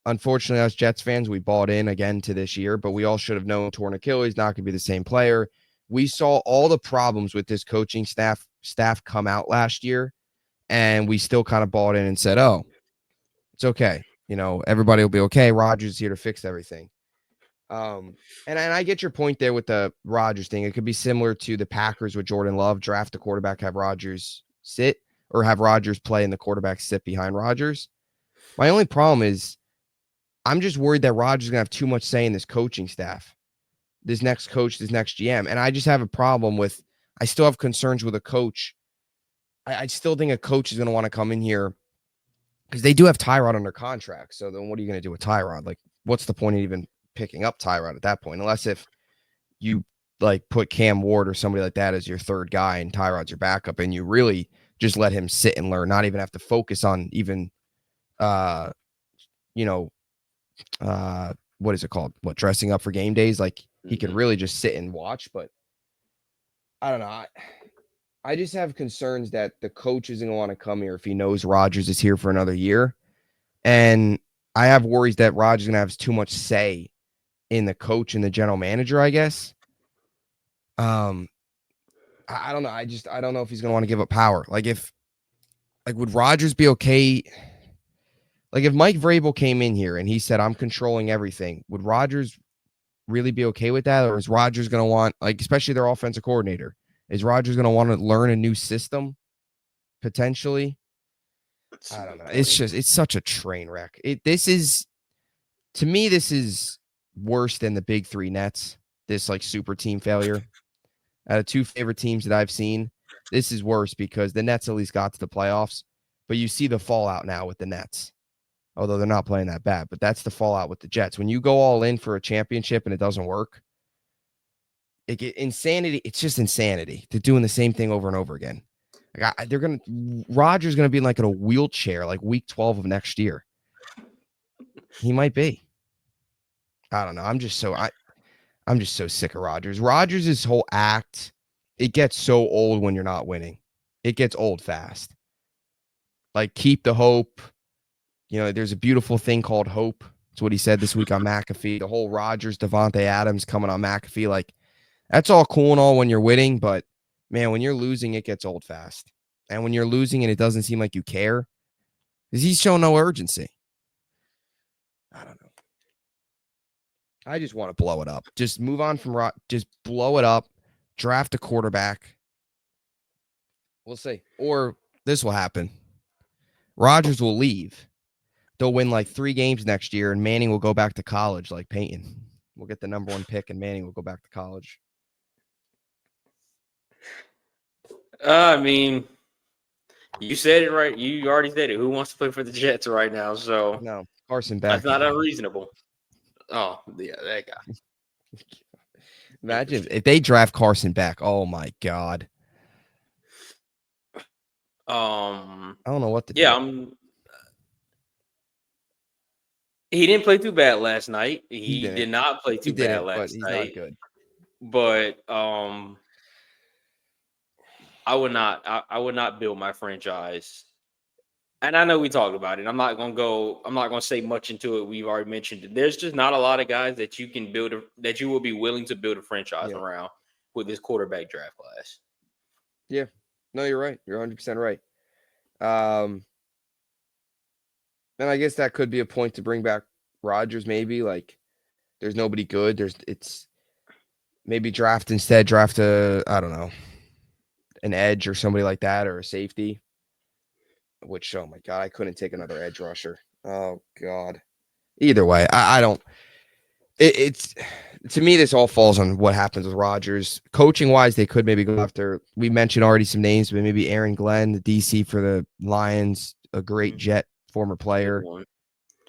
Unfortunately, us Jets fans, we bought in again to this year, but we all should have known torn Achilles, not going to be the same player. We saw all the problems with this coaching staff come out last year, and we still kind of bought in and said, oh, it's okay. Everybody will be okay. Rodgers is here to fix everything. And I get your point there with the Rodgers thing. It could be similar to the Packers with Jordan Love, draft a quarterback, have Rodgers sit, or have Rodgers play and the quarterback sit behind Rodgers. My only problem is I'm just worried that Rodgers is going to have too much say in this coaching staff, this next coach, this next GM. And I just have a problem with, I still have concerns with a coach. I still think a coach is going to want to come in here because they do have Tyrod under contract. So then what are you going to do with Tyrod? Like, what's the point of even picking up Tyrod at that point? Unless if you like put Cam Ward or somebody like that as your third guy and Tyrod's your backup and you really just let him sit and learn, not even have to focus on even, what is it called? What, dressing up for game days? Like he could really just sit and watch, but I don't know. I just have concerns that the coach isn't going to want to come here if he knows Rodgers is here for another year. And I have worries that Rodgers is going to have too much say in the coach and the general manager, I guess. I don't know. I don't know if he's going to want to give up power. Would Rodgers be okay? Like if Mike Vrabel came in here and he said, I'm controlling everything, would Rodgers really be okay with that? Or is Rodgers going to want, like, especially their offensive coordinator, is Rodgers going to want to learn a new system potentially? I don't know. It's such a train wreck. To me, this is worse than the big three Nets, this like super team failure. Out of two favorite teams that I've seen, this is worse because the Nets at least got to the playoffs, but you see the fallout now with the Nets. Although they're not playing that bad, but that's the fallout with the Jets. When you go all in for a championship and it doesn't work, insanity. It's just insanity. They're doing the same thing over and over again. Rodgers going to be like in a wheelchair like week 12 of next year. He might be. I don't know. I'm just so sick of Rodgers. Rodgers' whole act, it gets so old when you're not winning. It gets old fast. Like, keep the hope. There's a beautiful thing called hope. It's what he said this week on McAfee. The whole Rodgers, Devontae Adams coming on McAfee. Like, that's all cool and all when you're winning, but man, when you're losing, it gets old fast. And when you're losing and it doesn't seem like you care, because he's shown no urgency. I don't know. I just want to blow it up. Just move on from just blow it up. Draft a quarterback. We'll see. Or this will happen. Rodgers will leave. They'll win like 3 games next year, and Manning will go back to college like Peyton. We'll get the number 1 pick, and Manning will go back to college. I mean, you said it right. You already said it. Who wants to play for the Jets right now? So no, Carson Beck. That's not unreasonable. Oh, yeah, that guy. Imagine if they draft Carson Beck. Oh my God. I don't know what to do. Yeah, he didn't play too bad last night. He did not play too bad last night. Not good. But I would not build my franchise. And I know we talked about it. I'm not gonna say much into it. We've already mentioned it. There's just not a lot of guys that you can build that you will be willing to build a franchise around with this quarterback draft class. Yeah. No, you're right. You're 100% right. And I guess that could be a point to bring back Rodgers, maybe. Like, there's nobody good. It's maybe draft I don't know, an edge or somebody like that, or a safety. Which, oh my God, I couldn't take another edge rusher. Oh God. Either way, I don't. It's to me, this all falls on what happens with Rodgers. Coaching wise, they could maybe go after. We mentioned already some names, but maybe Aaron Glenn, the DC for the Lions, a great Jet former player,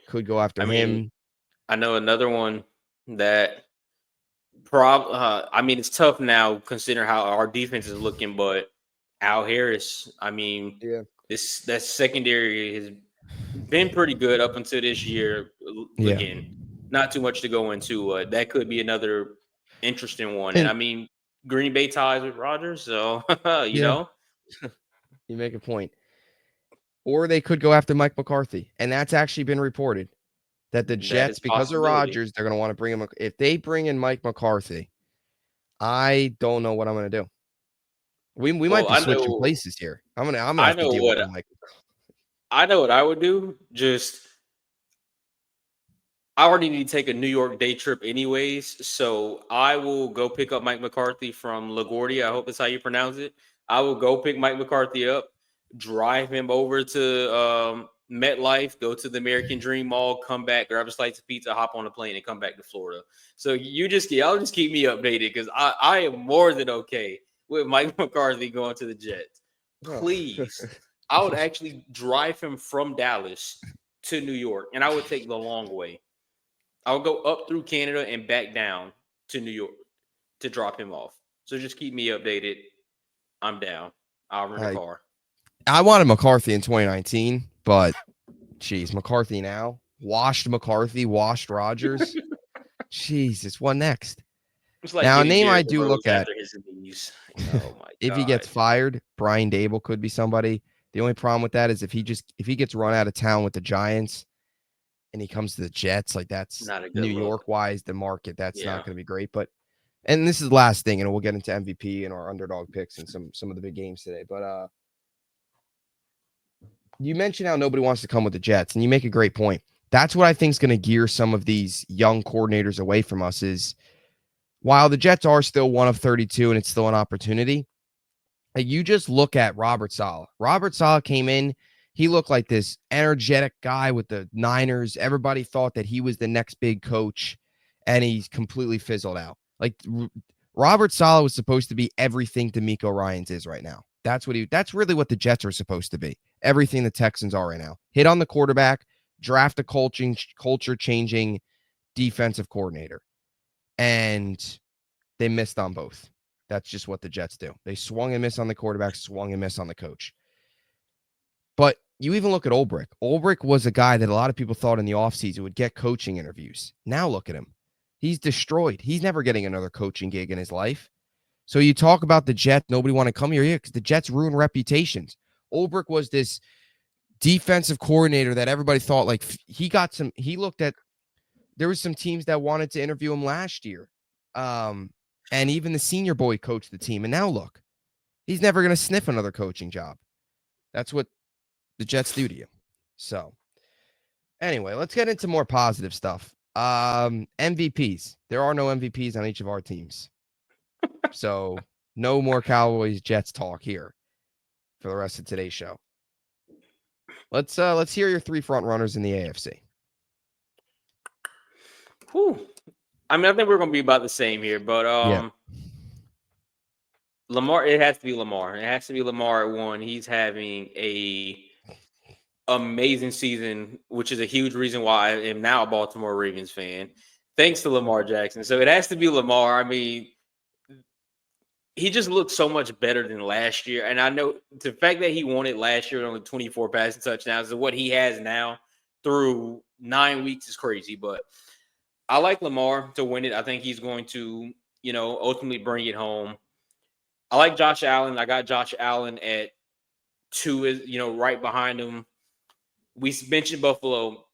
could go after him. I know another one that it's tough now considering how our defense is looking, but Al Harris, that secondary has been pretty good up until this year. Again, not too much to go into. That could be another interesting one. And Green Bay ties with Rodgers, so you know. You make a point. Or they could go after Mike McCarthy. And that's actually been reported that the That is Jets, a because of possibility. Rodgers, they're going to want to bring him. If they bring in Mike McCarthy, I don't know what I'm going to do. We might Well, be switching places here. I'm gonna I have to know deal with what the Mike. I know what I would do. Just I already need to take a New York day trip anyways, so I will go pick up Mike McCarthy from LaGuardia. I hope that's how you pronounce it. I will go pick Mike McCarthy up, drive him over to MetLife, go to the American Dream Mall, come back, grab a slice of pizza, hop on a plane, and come back to Florida. So y'all just keep me updated because I am more than okay with Mike McCarthy going to the Jets. Oh. Please, I would actually drive him from Dallas to New York, and I would take the long way. I'll go up through Canada and back down to New York to drop him off. So just keep me updated. I'm down. I'll rent a I car. I wanted McCarthy in 2019, but geez, McCarthy now washed McCarthy, washed Rodgers. Jesus, what next? It's like Now, a getting name I Derrick do Rose look at, after his knees. Oh my if he gets god, fired, Brian Dable could be somebody. The only problem with that is if he gets run out of town with the Giants and he comes to the Jets, like that's not a good New look. York wise, the market, that's not Yeah. going to be great. But and this is the last thing, and we'll get into MVP and our underdog picks and some of the big games today. But you mentioned how nobody wants to come with the Jets, and you make a great point. That's what I think is going to gear some of these young coordinators away from us is while the Jets are still one of 32 and it's still an opportunity, like you just look at Robert Saleh. Robert Saleh came in, he looked like this energetic guy with the Niners. Everybody thought that he was the next big coach, and he's completely fizzled out. Like Robert Saleh was supposed to be everything D'Amico Ryans is right now. That's really what the Jets are supposed to be. Everything the Texans are right now. Hit on the quarterback, draft a culture changing defensive coordinator. And they missed on both. That's just what the Jets do. They swung and missed on the quarterback, swung and missed on the coach. But you even look at Ulbrich. Ulbrich was a guy that a lot of people thought in the offseason would get coaching interviews. Now look at him. He's destroyed. He's never getting another coaching gig in his life. So you talk about the Jets, nobody want to come here because the Jets ruin reputations. Ulbrich was this defensive coordinator that everybody thought like he looked at, there was some teams that wanted to interview him last year. And even the senior boy coached the team. And now look, he's never going to sniff another coaching job. That's what the Jets do to you. So anyway, let's get into more positive stuff. MVPs. There are no MVPs on each of our teams. So no more Cowboys Jets talk here for the rest of today's show. Let's hear your three front runners in the AFC. Whew. I mean, I think we're gonna be about the same here, but Yeah. Lamar, it has to be Lamar. It has to be Lamar at one. He's having a amazing season, which is a huge reason why I am now a Baltimore Ravens fan. Thanks to Lamar Jackson. So it has to be Lamar. I mean, he just looked so much better than last year. And I know the fact that he won it last year with only 24 passing touchdowns and what he has now through 9 weeks is crazy. But I like Lamar to win it. I think he's going to, ultimately bring it home. I like Josh Allen. I got Josh Allen at 2, is right behind him. We mentioned Buffalo.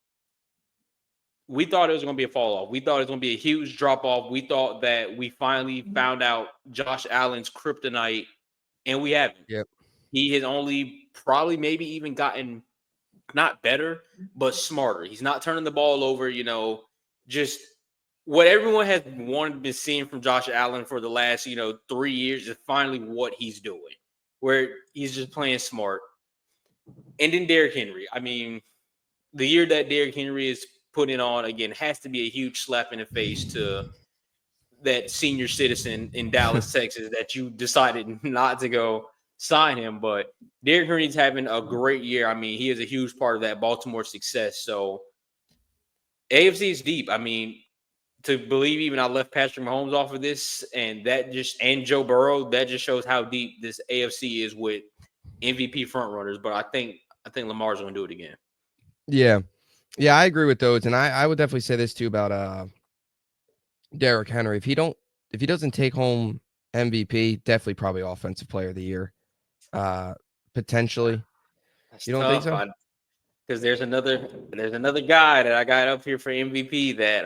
We thought it was going to be a fall off. We thought it was going to be a huge drop off. We thought that we finally found out Josh Allen's kryptonite, and we haven't. Yep. He has only probably maybe even gotten not better, but smarter. He's not turning the ball over, just what everyone has wanted to see from Josh Allen for the last, 3 years is finally what he's doing, where he's just playing smart. And then Derrick Henry. I mean, the year that Derrick Henry is putting on again has to be a huge slap in the face to that senior citizen in Dallas, Texas, that you decided not to go sign him. But Derrick Henry's having a great year. I mean, he is a huge part of that Baltimore success. So AFC is deep. I mean, to believe even I left Patrick Mahomes off of this, and Joe Burrow, that just shows how deep this AFC is with MVP front runners. But I think Lamar's going to do it again. Yeah. Yeah, I agree with those. And I would definitely say this too about Derrick Henry. If he doesn't take home MVP, definitely probably offensive player of the year. Uh, potentially. That's You don't think tough. so? Because there's another guy that I got up here for MVP that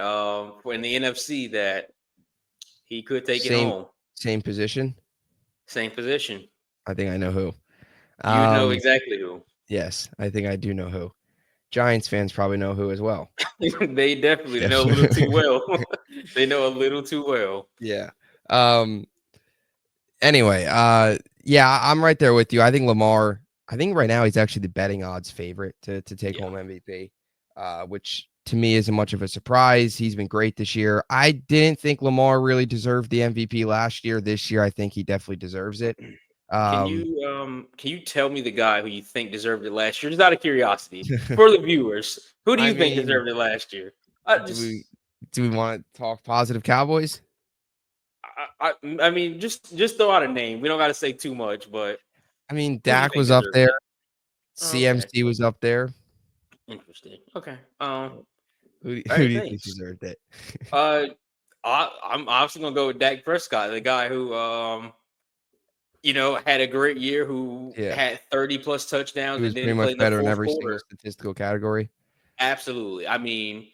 in the NFC that he could take it Same home. same position. Same position. I think I know who. You know Um, exactly who. yes, I think I do know who. Giants fans probably know who as well. They definitely know Yes. a little too well. They know a little too well. Yeah. Um, anyway, yeah, I'm right there with you. I think Lamar, I think right now he's actually the betting odds favorite to take Yeah. home MVP, which to me isn't much of a surprise. He's been great this year. I didn't think Lamar really deserved the MVP last year. This year, I think he definitely deserves it. Can Um, you tell me the guy who you think deserved it last year? Just out of curiosity, for the viewers, who do I you think mean, deserved it last year? I do we just, do we want to talk positive Cowboys? I mean, just throw out a name. We don't got to say too much, but I mean, who do you Dak think was up deserved there. it? Oh, okay, CMC was up there. interesting. Okay, Who right, do you think thanks. deserved it? Uh, I'm obviously gonna go with Dak Prescott, the guy who had a great year, who Yeah, had 30 plus he touchdowns and was pretty didn't play much in the better in fourth every single quarter. statistical category. Absolutely. I mean,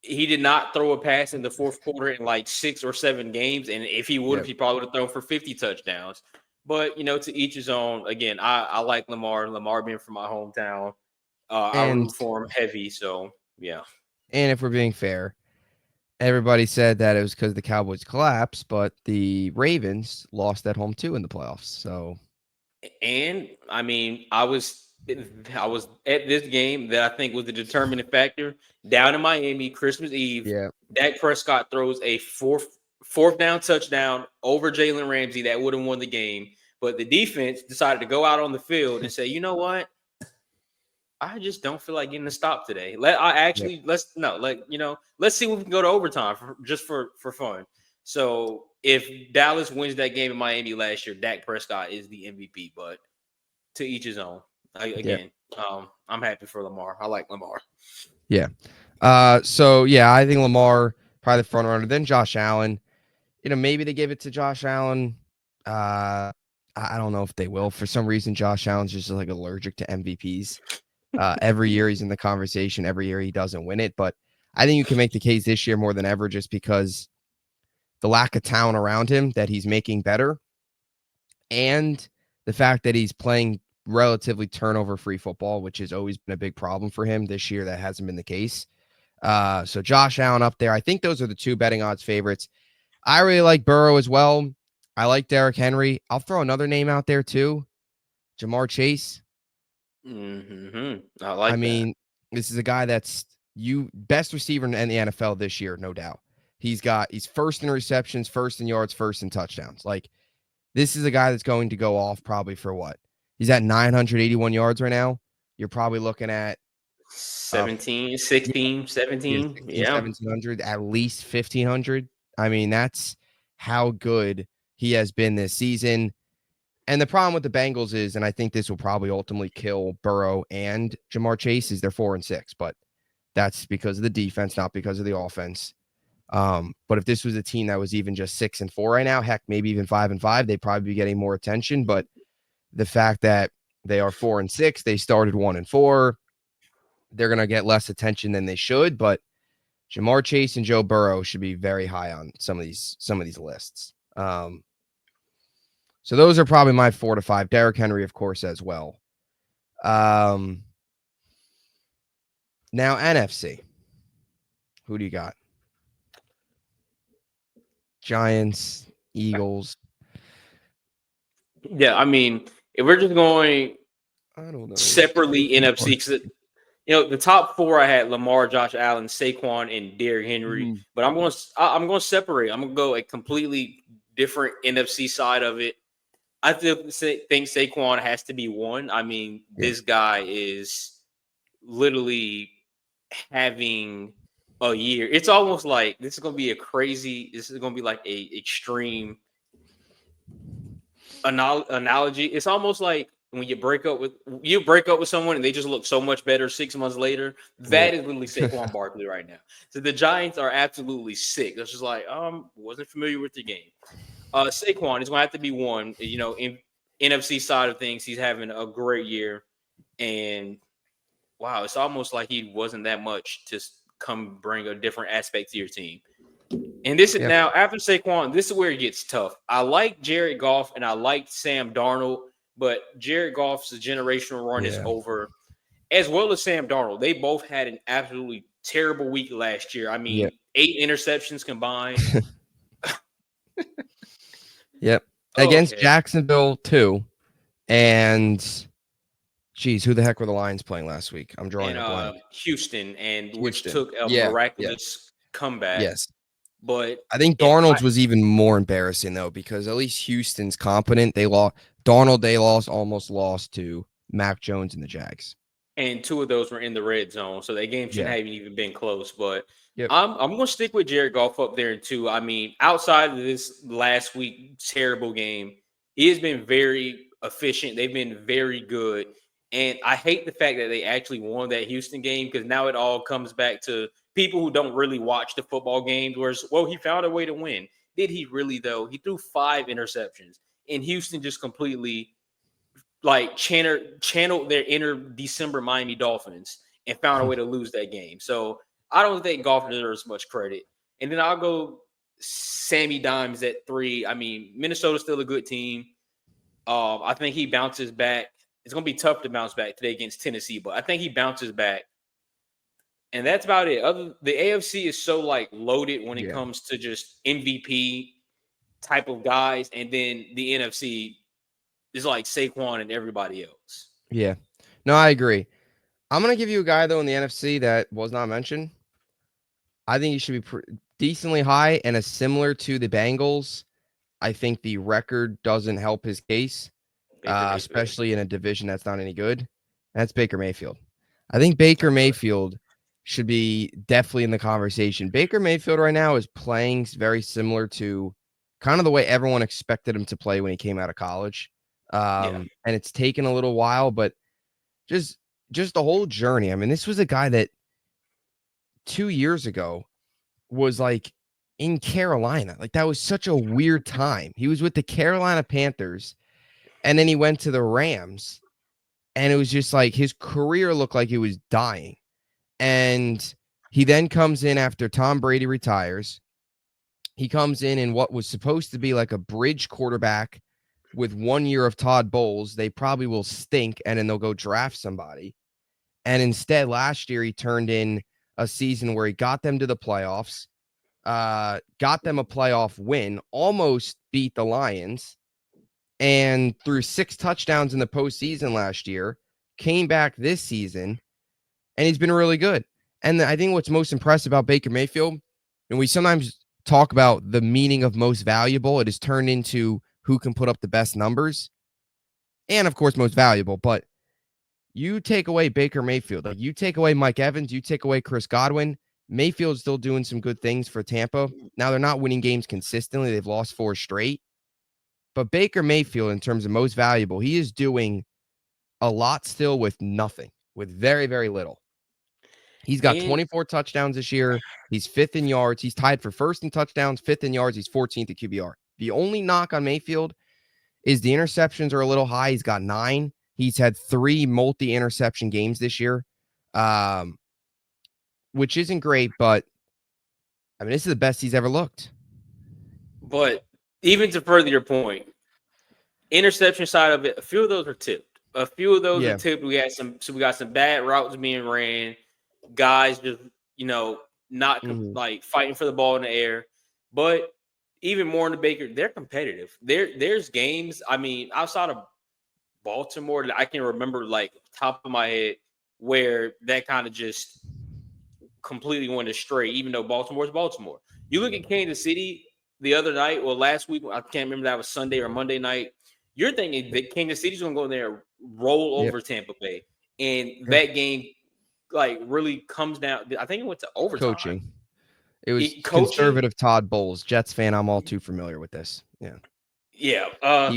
he did not throw a pass in the fourth quarter in like 6 or 7 games. And if he would have, Yep. he probably would have thrown for 50 touchdowns. But to each his own. Again, I like Lamar. Lamar being from my hometown. I And root for him heavy. So yeah. and if we're being fair, everybody said that it was because the Cowboys collapsed, but the Ravens lost at home too in the playoffs. So And I mean, I was at this game that I think was the determining factor. Down in Miami, Christmas Eve, yeah, Dak Prescott throws a fourth down touchdown over Jalen Ramsey that would have won the game. But the defense decided to go out on the field and say, you know what? I just don't feel like getting a stop today. yep, Let's see if we can go to overtime for fun. So if Dallas wins that game in Miami last year, Dak Prescott is the MVP. But to each his own. yep, Again, I'm happy for Lamar. I like Lamar. yeah. So yeah, I think Lamar probably the front runner. Then Josh Allen. Maybe they give it to Josh Allen. I don't know if they will. For some reason, Josh Allen's just like allergic to MVPs. Every year he's in the conversation. Every year he doesn't win it. But I think you can make the case this year more than ever just because the lack of talent around him that he's making better and the fact that he's playing relatively turnover-free football, which has always been a big problem for him. This year, that hasn't been the case. So Josh Allen up there. I think those are the two betting odds favorites. I really like Burrow as well. I like Derrick Henry. I'll throw another name out there too, Jamar Chase. I I like that. mean, this is a guy that's best receiver in the NFL this year, no doubt. He's first in receptions, first in yards, first in touchdowns. Like this is a guy that's going to go off probably for what? He's at 981 yards right now. You're probably looking at 17, yeah, 16, yeah, 17. 16, Yeah. 1700, at least 1500. I mean, that's how good he has been this season. And the problem with the Bengals is, and I think this will probably ultimately kill Burrow and Jamar Chase, is they're 4-6, but that's because of the defense, not because of the offense. But if this was a team that was even just 6-4 right now, heck, maybe even 5-5, they'd probably be getting more attention. But the fact that they are 4-6, they started 1-4, they're gonna get less attention than they should. But Jamar Chase and Joe Burrow should be very high on some of these lists. So those are probably my 4 to 5. Derrick Henry, of course, as well. Um, now NFC. Who do you got? Giants, Eagles. Yeah. I mean, if we're just going I don't know. separately NFC, because the top four I had Lamar, Josh Allen, Saquon, and Derrick Henry. Mhm. But I'm going to separate. I'm going to go a completely different NFC side of it. I think Saquon has to be one. I mean, Yeah. this guy is literally having a year. It's almost like this is going to be this is going to be like a extreme analogy. It's almost like when you break up with someone and they just look so much better 6 months later. Yeah. That is literally Saquon Barkley right now. So the Giants are absolutely sick. It's just like wasn't familiar with the game. Saquon is going to have to be one. NFC side of things, he's having a great year. And wow, it's almost like he wasn't that much to come bring a different aspect to your team. And this is Yeah. now after Saquon, this is where it gets tough. I like Jared Goff and I like Sam Darnold, but Jared Goff's generational run is Yeah. over, as well as Sam Darnold. They both had an absolutely terrible week last year. I Yeah. mean, 8 interceptions combined. Yep. Against Okay. Jacksonville too. And geez, who the heck were the Lions playing last week? I'm drawing And a blank. Houston, and which Houston. took a Yeah. Yeah. miraculous comeback. Yes. But I think if I Darnold's was even more embarrassing though, because at least Houston's competent. They lost Darnold, almost lost to Mac Jones and the Jags. and 2 of those were in the red zone, so that game shouldn't Yeah. have even been close. But Yep. I'm gonna stick with Jared Goff up there in 2. I mean, outside of this last week terrible game, he has been very efficient. They've been very good. And I hate the fact that they actually won that Houston game, because now it all comes back to people who don't really watch the football games. Whereas, well, he found a way to win. Did he really though? He threw 5 interceptions, and Houston just completely like channeled their inner December Miami Dolphins and found a way to lose that game. So I don't think Goff deserves much credit. And then I'll go Sammy Dimes at 3. I mean, Minnesota's still a good team. I think he bounces back. It's going to be tough to bounce back today against Tennessee, but I think he bounces back. And that's about it. The AFC is so like loaded when it Yeah. comes to just MVP type of guys, and then the NFC is like Saquon and everybody else. Yeah. No, I agree. I'm gonna give you a guy though in the NFC that was not mentioned. I think he should be decently high, and as similar to the Bengals. I think the record doesn't help his case, Baker Mayfield. especially in a division that's not any good. That's Baker Mayfield. I think Baker Mayfield should be definitely in the conversation. Baker Mayfield right now is playing very similar to kind of the way everyone expected him to play when he came out of college. Yeah. And it's taken a little while, but just the whole journey. I mean, this was a guy that 2 years ago was like in Carolina. Like that was such a weird time. He was with the Carolina Panthers and then he went to the Rams and it was just like his career looked like it was dying. And he then comes in after Tom Brady retires. He comes in what was supposed to be like a bridge quarterback with 1 year of Todd Bowles. They probably will stink and then they'll go draft somebody. And instead, last year, he turned in a season where he got them to the playoffs, got them a playoff win, almost beat the Lions, and threw 6 touchdowns in the postseason last year, came back this season, and he's been really good. And I think what's most impressive about Baker Mayfield, and we sometimes talk about the meaning of most valuable, it has turned into who can put up the best numbers, and of course, most valuable, but you take away Baker Mayfield, like you take away Mike Evans, you take away Chris Godwin. Mayfield's still doing some good things for Tampa. Now they're not winning games consistently. They've lost 4 straight. But Baker Mayfield, in terms of most valuable, he is doing a lot still with nothing, with very, very little. He's got And 24 touchdowns this year. He's 5th in yards. He's tied for 1st in touchdowns, 5th in yards. He's 14th at QBR. The only knock on Mayfield is the interceptions are a little high. He's got 9. He's had 3 multi-interception games this year, which isn't great, but I mean, this is the best he's ever looked. but even to further your point, interception side of it, a few of those are tipped. A few of those are tipped. We got some bad routes being ran. Guys just not like fighting for the ball in the air. But even more in the Baker, they're competitive. There's games. I mean, outside of Baltimore, that I can remember like top of my head where that kind of just completely went astray. Even though Baltimore's Baltimore, you look at Kansas City the other night, or last week, I can't remember that was Sunday or Monday night. You're thinking that Kansas City's going to go in there and roll over Tampa Bay, and that game like really comes down. I think it went to overtime. Coaching. It was conservative Todd Bowles, Jets fan. I'm all too familiar with this. Yeah. Yeah.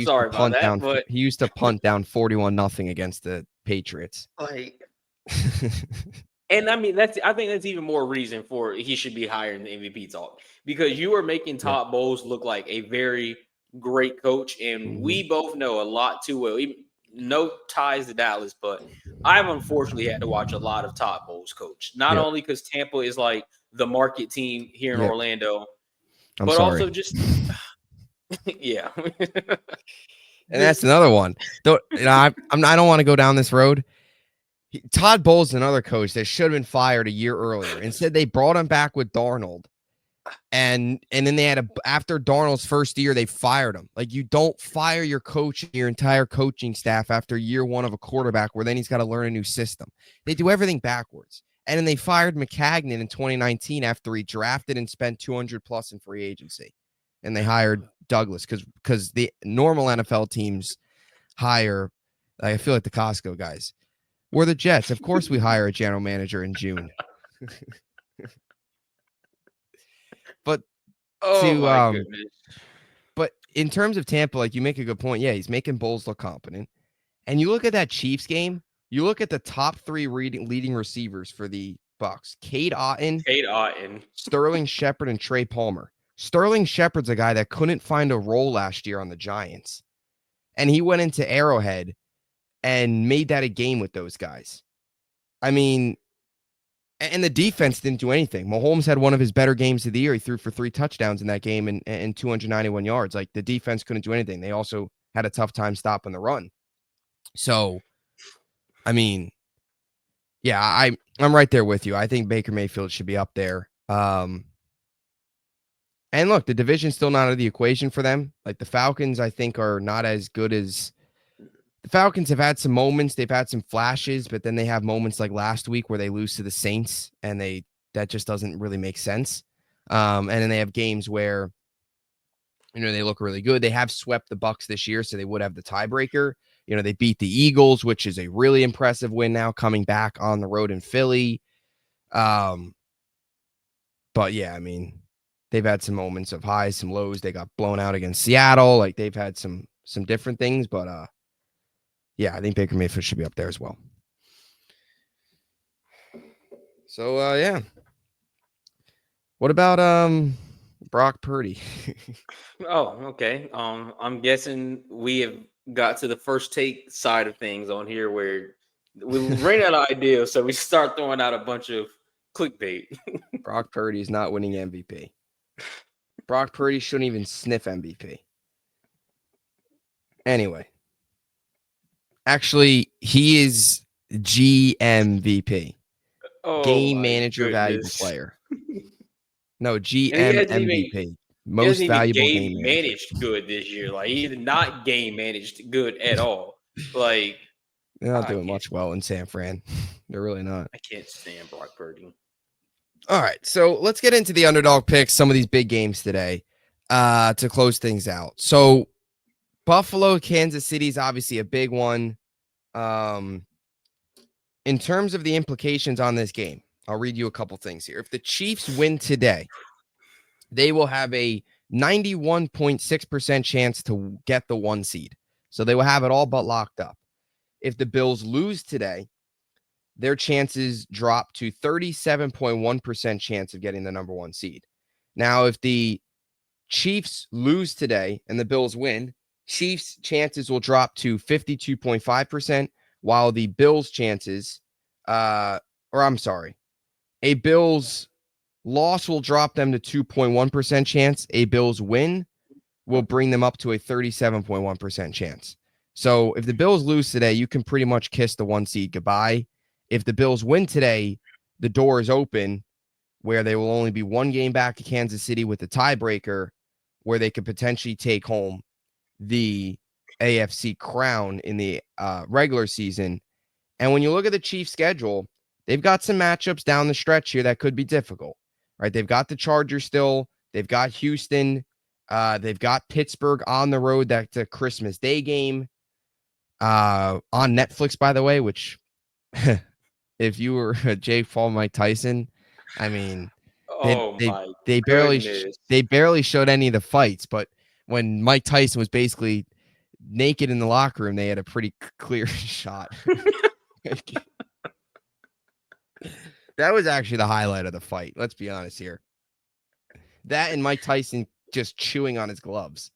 Sorry about that. But he used to punt down 41-0 against the Patriots. Like, and I mean, I think that's even more reason for he should be higher in the MVP talk, because you are making Todd Bowles look like a very great coach, and Mhm. we both know a lot too well. Even, no ties to Dallas, but I've unfortunately had to watch a lot of Todd Bowles coach. Not Yep. only because Tampa is like the market team here in Yep. Orlando, I'm but sorry. also just yeah. And that's another one. I don't want to go down this road. Todd Bowles is another coach that should have been fired a year earlier. Instead, they brought him back with Darnold. And then they had after Darnold's first year, they fired him. Like, you don't fire your coach and your entire coaching staff after year one of a quarterback, where then he's got to learn a new system. They do everything backwards. And then they fired McCagnon in 2019 after he drafted and spent 200 plus in free agency. And they hired Douglas because the normal NFL teams hire, I feel like the Costco guys. We're the Jets. Of course we hire a general manager in June. But Oh to my goodness. but in terms of Tampa, like, you make a good point. Yeah, he's making Bowles look competent. And you look at that Chiefs game, you look at the top three leading receivers for the Bucs: Cade Otton, Kate Otten. Sterling Shepard, and Trey Palmer. Sterling Shepard's a guy that couldn't find a role last year on the Giants. And he went into Arrowhead and made that a game with those guys. I mean, and the defense didn't do anything. Mahomes had one of his better games of the year. He threw for 3 touchdowns in that game and 291 yards. Like, the defense couldn't do anything. They also had a tough time stopping the run. So, I mean, yeah, I'm right there with you. I think Baker Mayfield should be up there. And look, the division's still not out of the equation for them. Like, the Falcons, I think, are not as good as the Falcons have had some moments. They've had some flashes, but then they have moments like last week where they lose to the Saints, and that just doesn't really make sense. And then they have games where, they look really good. They have swept the Bucs this year, so they would have the tiebreaker. They beat the Eagles, which is a really impressive win now, coming back on the road in Philly. But yeah, I mean, they've had some moments of highs, some lows. They got blown out against Seattle. Like, they've had some different things, but yeah, I think Baker Mayfield should be up there as well. So yeah. What about Brock Purdy? Oh, okay. I'm guessing we have got to the first take side of things on here where we ran out of ideas, so we start throwing out a bunch of clickbait. Brock Purdy is not winning MVP. Brock Purdy shouldn't even sniff MVP. Anyway. Actually, he is GMVP. Oh Game my Manager Valuable goodness. Player. No, And GMMVP. he hasn't Most even Valuable Game game Manager. managed good this year. Like, he's not game managed good at all. Like, They're not I doing can't much well in San Fran. They're really not. I can't stand Brock Purdy. All right, so let's get into the underdog picks, some of these big games today, to close things out. So Buffalo, Kansas City is obviously a big one. In terms of the implications on this game, I'll read you a couple things here. If the Chiefs win today, they will have a 91.6% chance to get the 1 seed. So they will have it all but locked up. If the Bills lose today, their chances drop to 37.1% chance of getting the number 1 seed. Now, if the Chiefs lose today and the Bills win, Chiefs chances will drop to 52.5%, while the Bills chances, a Bills loss will drop them to 2.1% chance. A Bills win will bring them up to a 37.1% chance. So if the Bills lose today, you can pretty much kiss the 1 seed goodbye. If the Bills win today, the door is open where they will only be 1 game back to Kansas City with the tiebreaker, where they could potentially take home the AFC crown in the regular season. And when you look at the Chiefs' schedule, they've got some matchups down the stretch here that could be difficult, right? They've got the Chargers still. They've got Houston. They've got Pittsburgh on the road. That's a Christmas Day game on Netflix, by the way, which if you were Jake Paul, Mike Tyson, I mean, they Oh they my they barely goodness. they barely showed any of the fights, but when Mike Tyson was basically naked in the locker room, they had a pretty clear shot. That was actually the highlight of the fight. Let's be honest here. That and Mike Tyson just chewing on his gloves.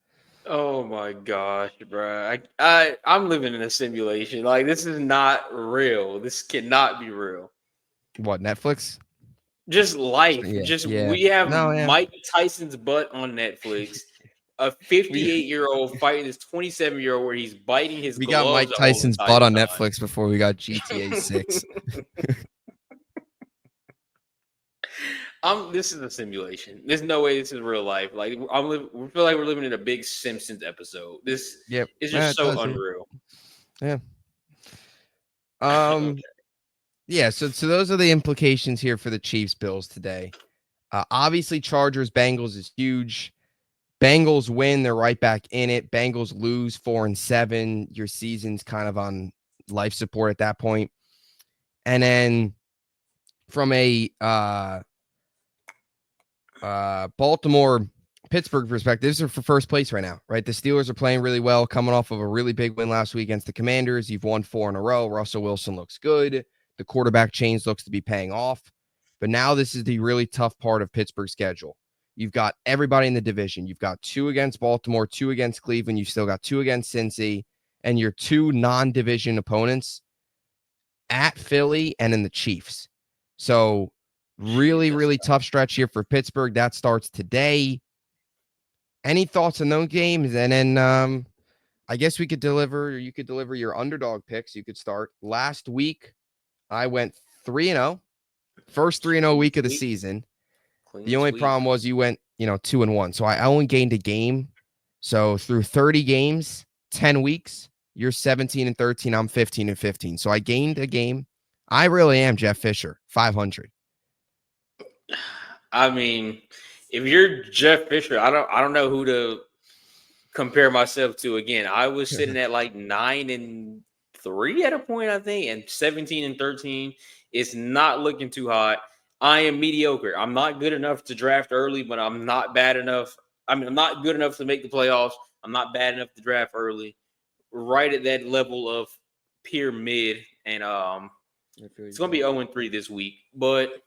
Oh my gosh, bro. I'm living in a simulation. Like this is not real. This cannot be real. What, Netflix? Just life. Yeah, Just yeah. we have No, yeah. Mike Tyson's butt on Netflix. A We 58-year-old fighting this 27-year-old where he's biting his we got gloves Mike the whole Tyson's entire butt on time. Netflix before we got GTA 6. This is a simulation. There's no way this is real life. Like we feel like we're living in a big Simpsons episode. This Yep. is Yeah, just it so does. unreal. Yeah. Okay. Yeah, so those are the implications here for the Chiefs Bills today. Obviously, Chargers Bengals is huge. Bengals win, they're right back in it. Bengals lose 4-7. Your season's kind of on life support at that point. And then from a Baltimore Pittsburgh perspective, this is for first place right now, right? The Steelers are playing really well, coming off of a really big win last week against the Commanders. You've won 4 in a row. Russell Wilson looks good. The quarterback change looks to be paying off. But now this is the really tough part of Pittsburgh's schedule. You've got everybody in the division. You've got 2 against Baltimore, 2 against Cleveland. You've still got 2 against Cincy, and your 2 non-division opponents at Philly and in the Chiefs. So really, really tough stretch here for Pittsburgh. That starts today. Any thoughts on those games? And then I guess you could deliver your underdog picks. You could start. Last week, I went 3-0. First 3-0 week of the season. The Clean only sweep. problem was you went, 2-1. So I only gained a game. So through 30 games, 10 weeks, you're 17-13. I'm 15-15. So I gained a game. I really am Jeff Fisher, 500. I mean, if you're Jeff Fisher, I don't know who to compare myself to again. I was sitting at like 9-3 at a point, I think, and 17-13. It's not looking too hot. I am mediocre. I'm not good enough to draft early, but I'm not bad enough. I mean, I'm not good enough to make the playoffs. I'm not bad enough to draft early. Right at that level of pure mid, and it's gonna be 0-3 this week. But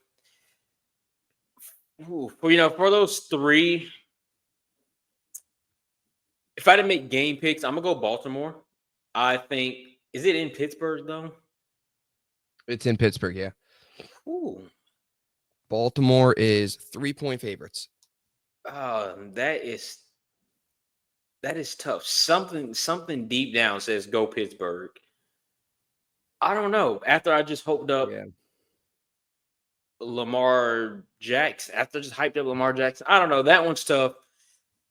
for those 3, if I had to make game picks, I'm gonna go Baltimore. I think is it in Pittsburgh though? It's in Pittsburgh, yeah. Ooh, Baltimore is 3-point favorites. that is tough. Something deep down says go Pittsburgh. I don't know. After I just hoped up Lamar Jackson, after I just hyped up Lamar Jackson, I don't know. That one's tough.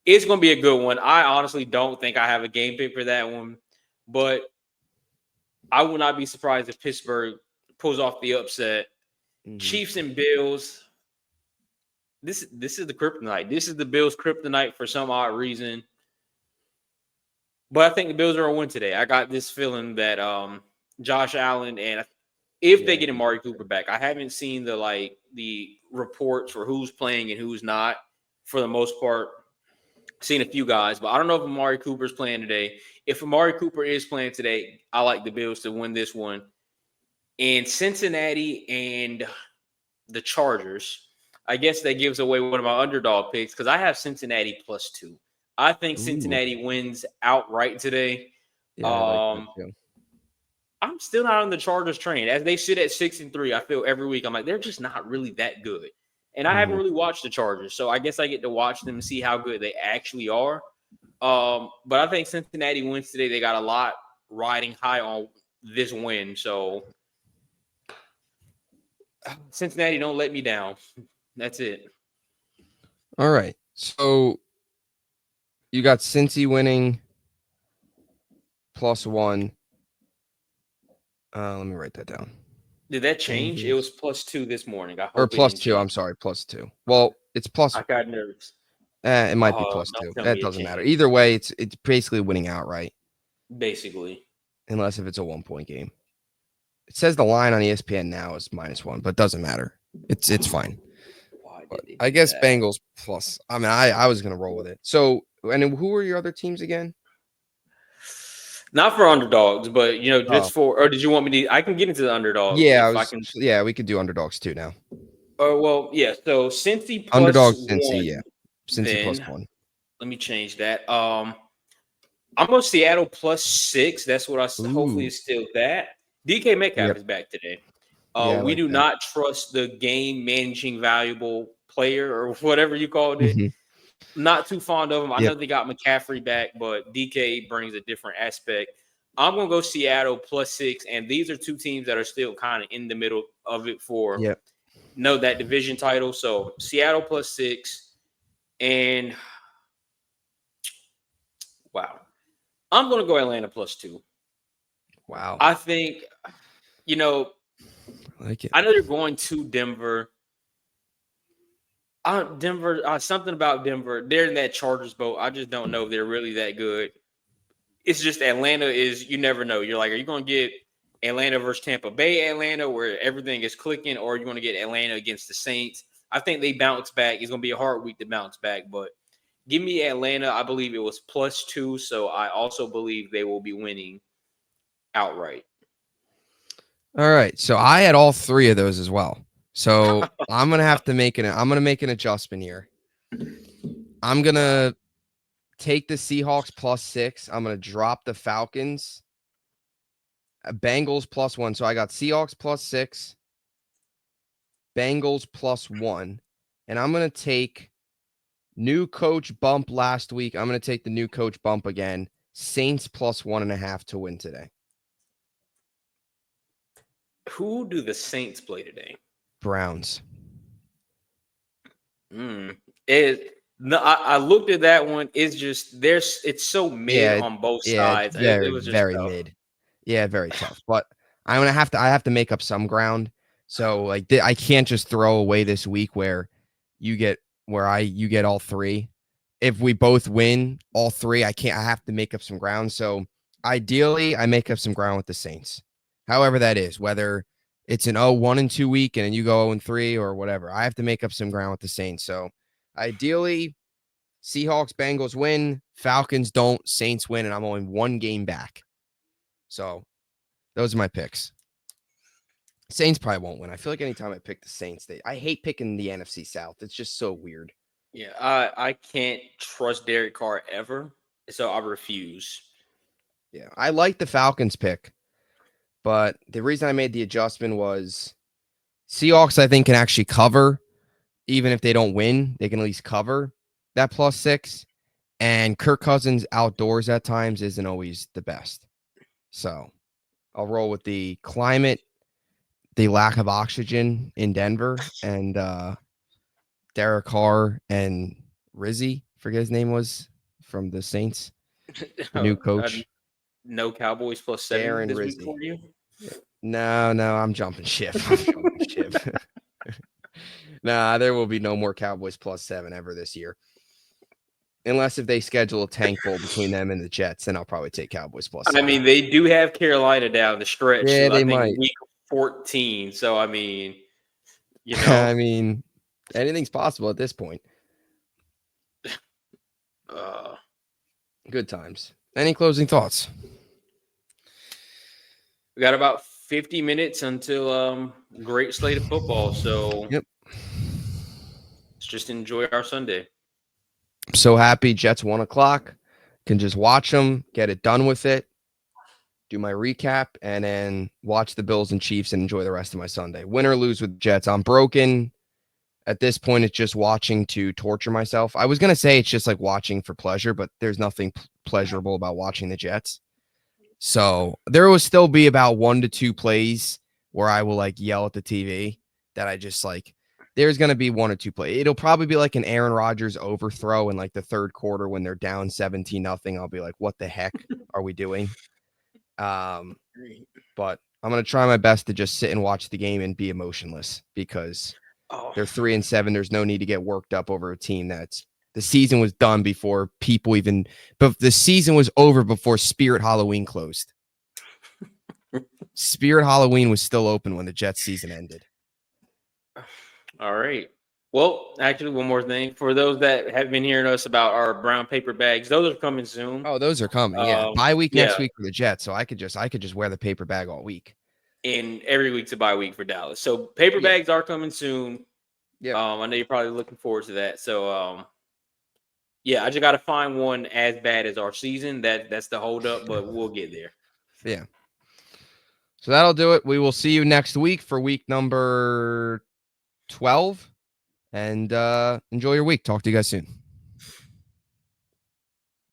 It's going to be a good one. I honestly don't think I have a game pick for that one, but I will not be surprised if Pittsburgh pulls off the upset. Mm-hmm. Chiefs and Bills. This is the kryptonite. This is the Bills' kryptonite for some odd reason. But I think the Bills are going to win today. I got this feeling that Josh Allen, and if they get Amari Cooper back, I haven't seen the reports for who's playing and who's not. For the most part, seen a few guys, but I don't know if Amari Cooper's playing today. If Amari Cooper is playing today, I like the Bills to win this one. And Cincinnati and the Chargers, I guess that gives away one of my underdog picks because I have Cincinnati +2. I think Cincinnati wins outright today. Yeah, I like that too. I'm still not on the Chargers train. As they sit at 6-3, I feel every week I'm like, they're just not really that good. And I haven't really watched the Chargers, so I guess I get to watch them and see how good they actually are. But I think Cincinnati wins today. They got a lot riding high on this win. So Cincinnati, don't let me down. That's it. All right. So you got Cincy winning +1. Let me write that down. Did that change? It was +2 this morning. I hope or +2. I'm sorry, +2. Well, it's plus. I got nervous. It might be +2. That doesn't matter. Either way, it's basically winning outright. Basically. Unless if it's a 1-point game. It says the line on ESPN now is -1, but it doesn't matter. It's fine. I guess that? Bengals plus. I mean, I was gonna roll with it. So, and who are your other teams again? Not for underdogs, but just for. Or did you want me to? I can get into the underdogs. Yeah, yeah, we could do underdogs too now. Oh well, yeah. So Cincy underdog Cincy, yeah, Cincy +1. Let me change that. I'm going Seattle +6. That's what hopefully Ooh. is still that. DK Metcalf Yep. is back today. Yeah, I We like do that. not trust the game managing valuable player or whatever you called it. Mhm. Not too fond of him. I Yep. know they got McCaffrey back, but DK brings a different aspect. I'm gonna go Seattle +6, and these are two teams that are still kind of in the middle of it for Yep. that division title. So Seattle +6, and wow, I'm gonna go Atlanta +2. Wow. I think you know I like it. I know they're going to Denver. Denver, something about Denver. They're in that Chargers boat. I just don't know if they're really that good. It's just Atlanta is, you never know. You're like, are you going to get Atlanta versus Tampa Bay Atlanta where everything is clicking, or are you going to get Atlanta against the Saints? I think they bounce back. It's going to be a hard week to bounce back, but give me Atlanta. I believe it was +2, so I also believe they will be winning outright. All right. So I had all three of those as well. So I'm gonna have to make an adjustment here. I'm Wow. gonna take the Seahawks +6. I'm gonna drop the Falcons. Bengals +1. So I got Seahawks +6, Bengals +1, and I'm gonna take new coach bump last week. I'm gonna take the new coach bump again. Saints +1.5 to win today. Who do the Saints play today? Browns. Mm. No, I looked at that one. It's just it's so mid Yeah, on both yeah, it's sides. It very, was just very tough. mid. Yeah, very tough. But I have to make up some ground. So like I can't just throw away this week where you get you get all three. If we both win all three, I have to make up some ground. So ideally I make up some ground with the Saints. However that is, whether it's an 1-2 week and then you go 0-3 or whatever. I have to make up some ground with the Saints. So ideally Seahawks, Bengals win, Falcons don't, Saints win, and I'm only one game back. So those are my picks. Saints probably won't win. I feel like anytime I pick the Saints, I hate picking the NFC South. It's just so weird. Yeah, I can't trust Derek Carr ever, so I refuse. Yeah, I like the Falcons pick, but the reason I made the adjustment was Seahawks, I think, can actually cover. Even if they don't win, they can at least cover that +6. And Kirk Cousins outdoors at times isn't always the best. So I'll roll with the climate, the lack of oxygen in Denver, and Derek Carr and Rizzy, forget his name was, from the Saints, the new Uh, coach, no Cowboys +7 Darren this week Rizzy. for you. No, I'm jumping ship. I'm jumping ship. Nah, there will be no more Cowboys +7 ever this year. Unless if they schedule a tank bowl between them and the Jets, then I'll probably take Cowboys I +7. mean, they do have Carolina down the stretch Yeah, to I they think might. week 14. So I mean, I mean, anything's possible at this point. uh, Good times. Any closing thoughts? we got about 50 minutes until great slate of football. So Yep. let's just enjoy our Sunday. I'm so happy Jets 1:00. Can just watch them, get it done with it, do my recap, and then watch the Bills and Chiefs and enjoy the rest of my Sunday. Win or lose with Jets. I'm broken. At this point, it's just watching to torture myself. I was going to say it's just like watching for pleasure, but there's nothing pleasurable about watching the Jets. So there will still be about 1 to 2 plays where I will like yell at the TV that I just like. There's going to be 1 or 2 plays. It'll probably be like an Aaron Rodgers overthrow in like the third quarter when they're down 17-0. I'll be like, what the heck are we doing? But I'm going to try my best to just sit and watch the game and be emotionless because Oh, they're 3-7. There's no need to get worked up over a team that's the season was done before people even, but the season was over before Spirit Halloween closed. Spirit Halloween was still open when the Jets season ended. all right. Well, actually, one more thing for those that have been hearing us about our brown paper bags, those are coming soon. Oh, those are coming. Yeah. Bye week Yeah, next week for the Jets. So I could just wear the paper bag all week. and every week's a bye week for Dallas. So paper Yeah. bags are coming soon. Yep. I know you're probably looking forward to that. So Yeah, I just got to find one as bad as our season. That's the holdup, but we'll get there. Yeah. So that'll do it. We will see you next week for week number 12. And enjoy your week. Talk to you guys soon.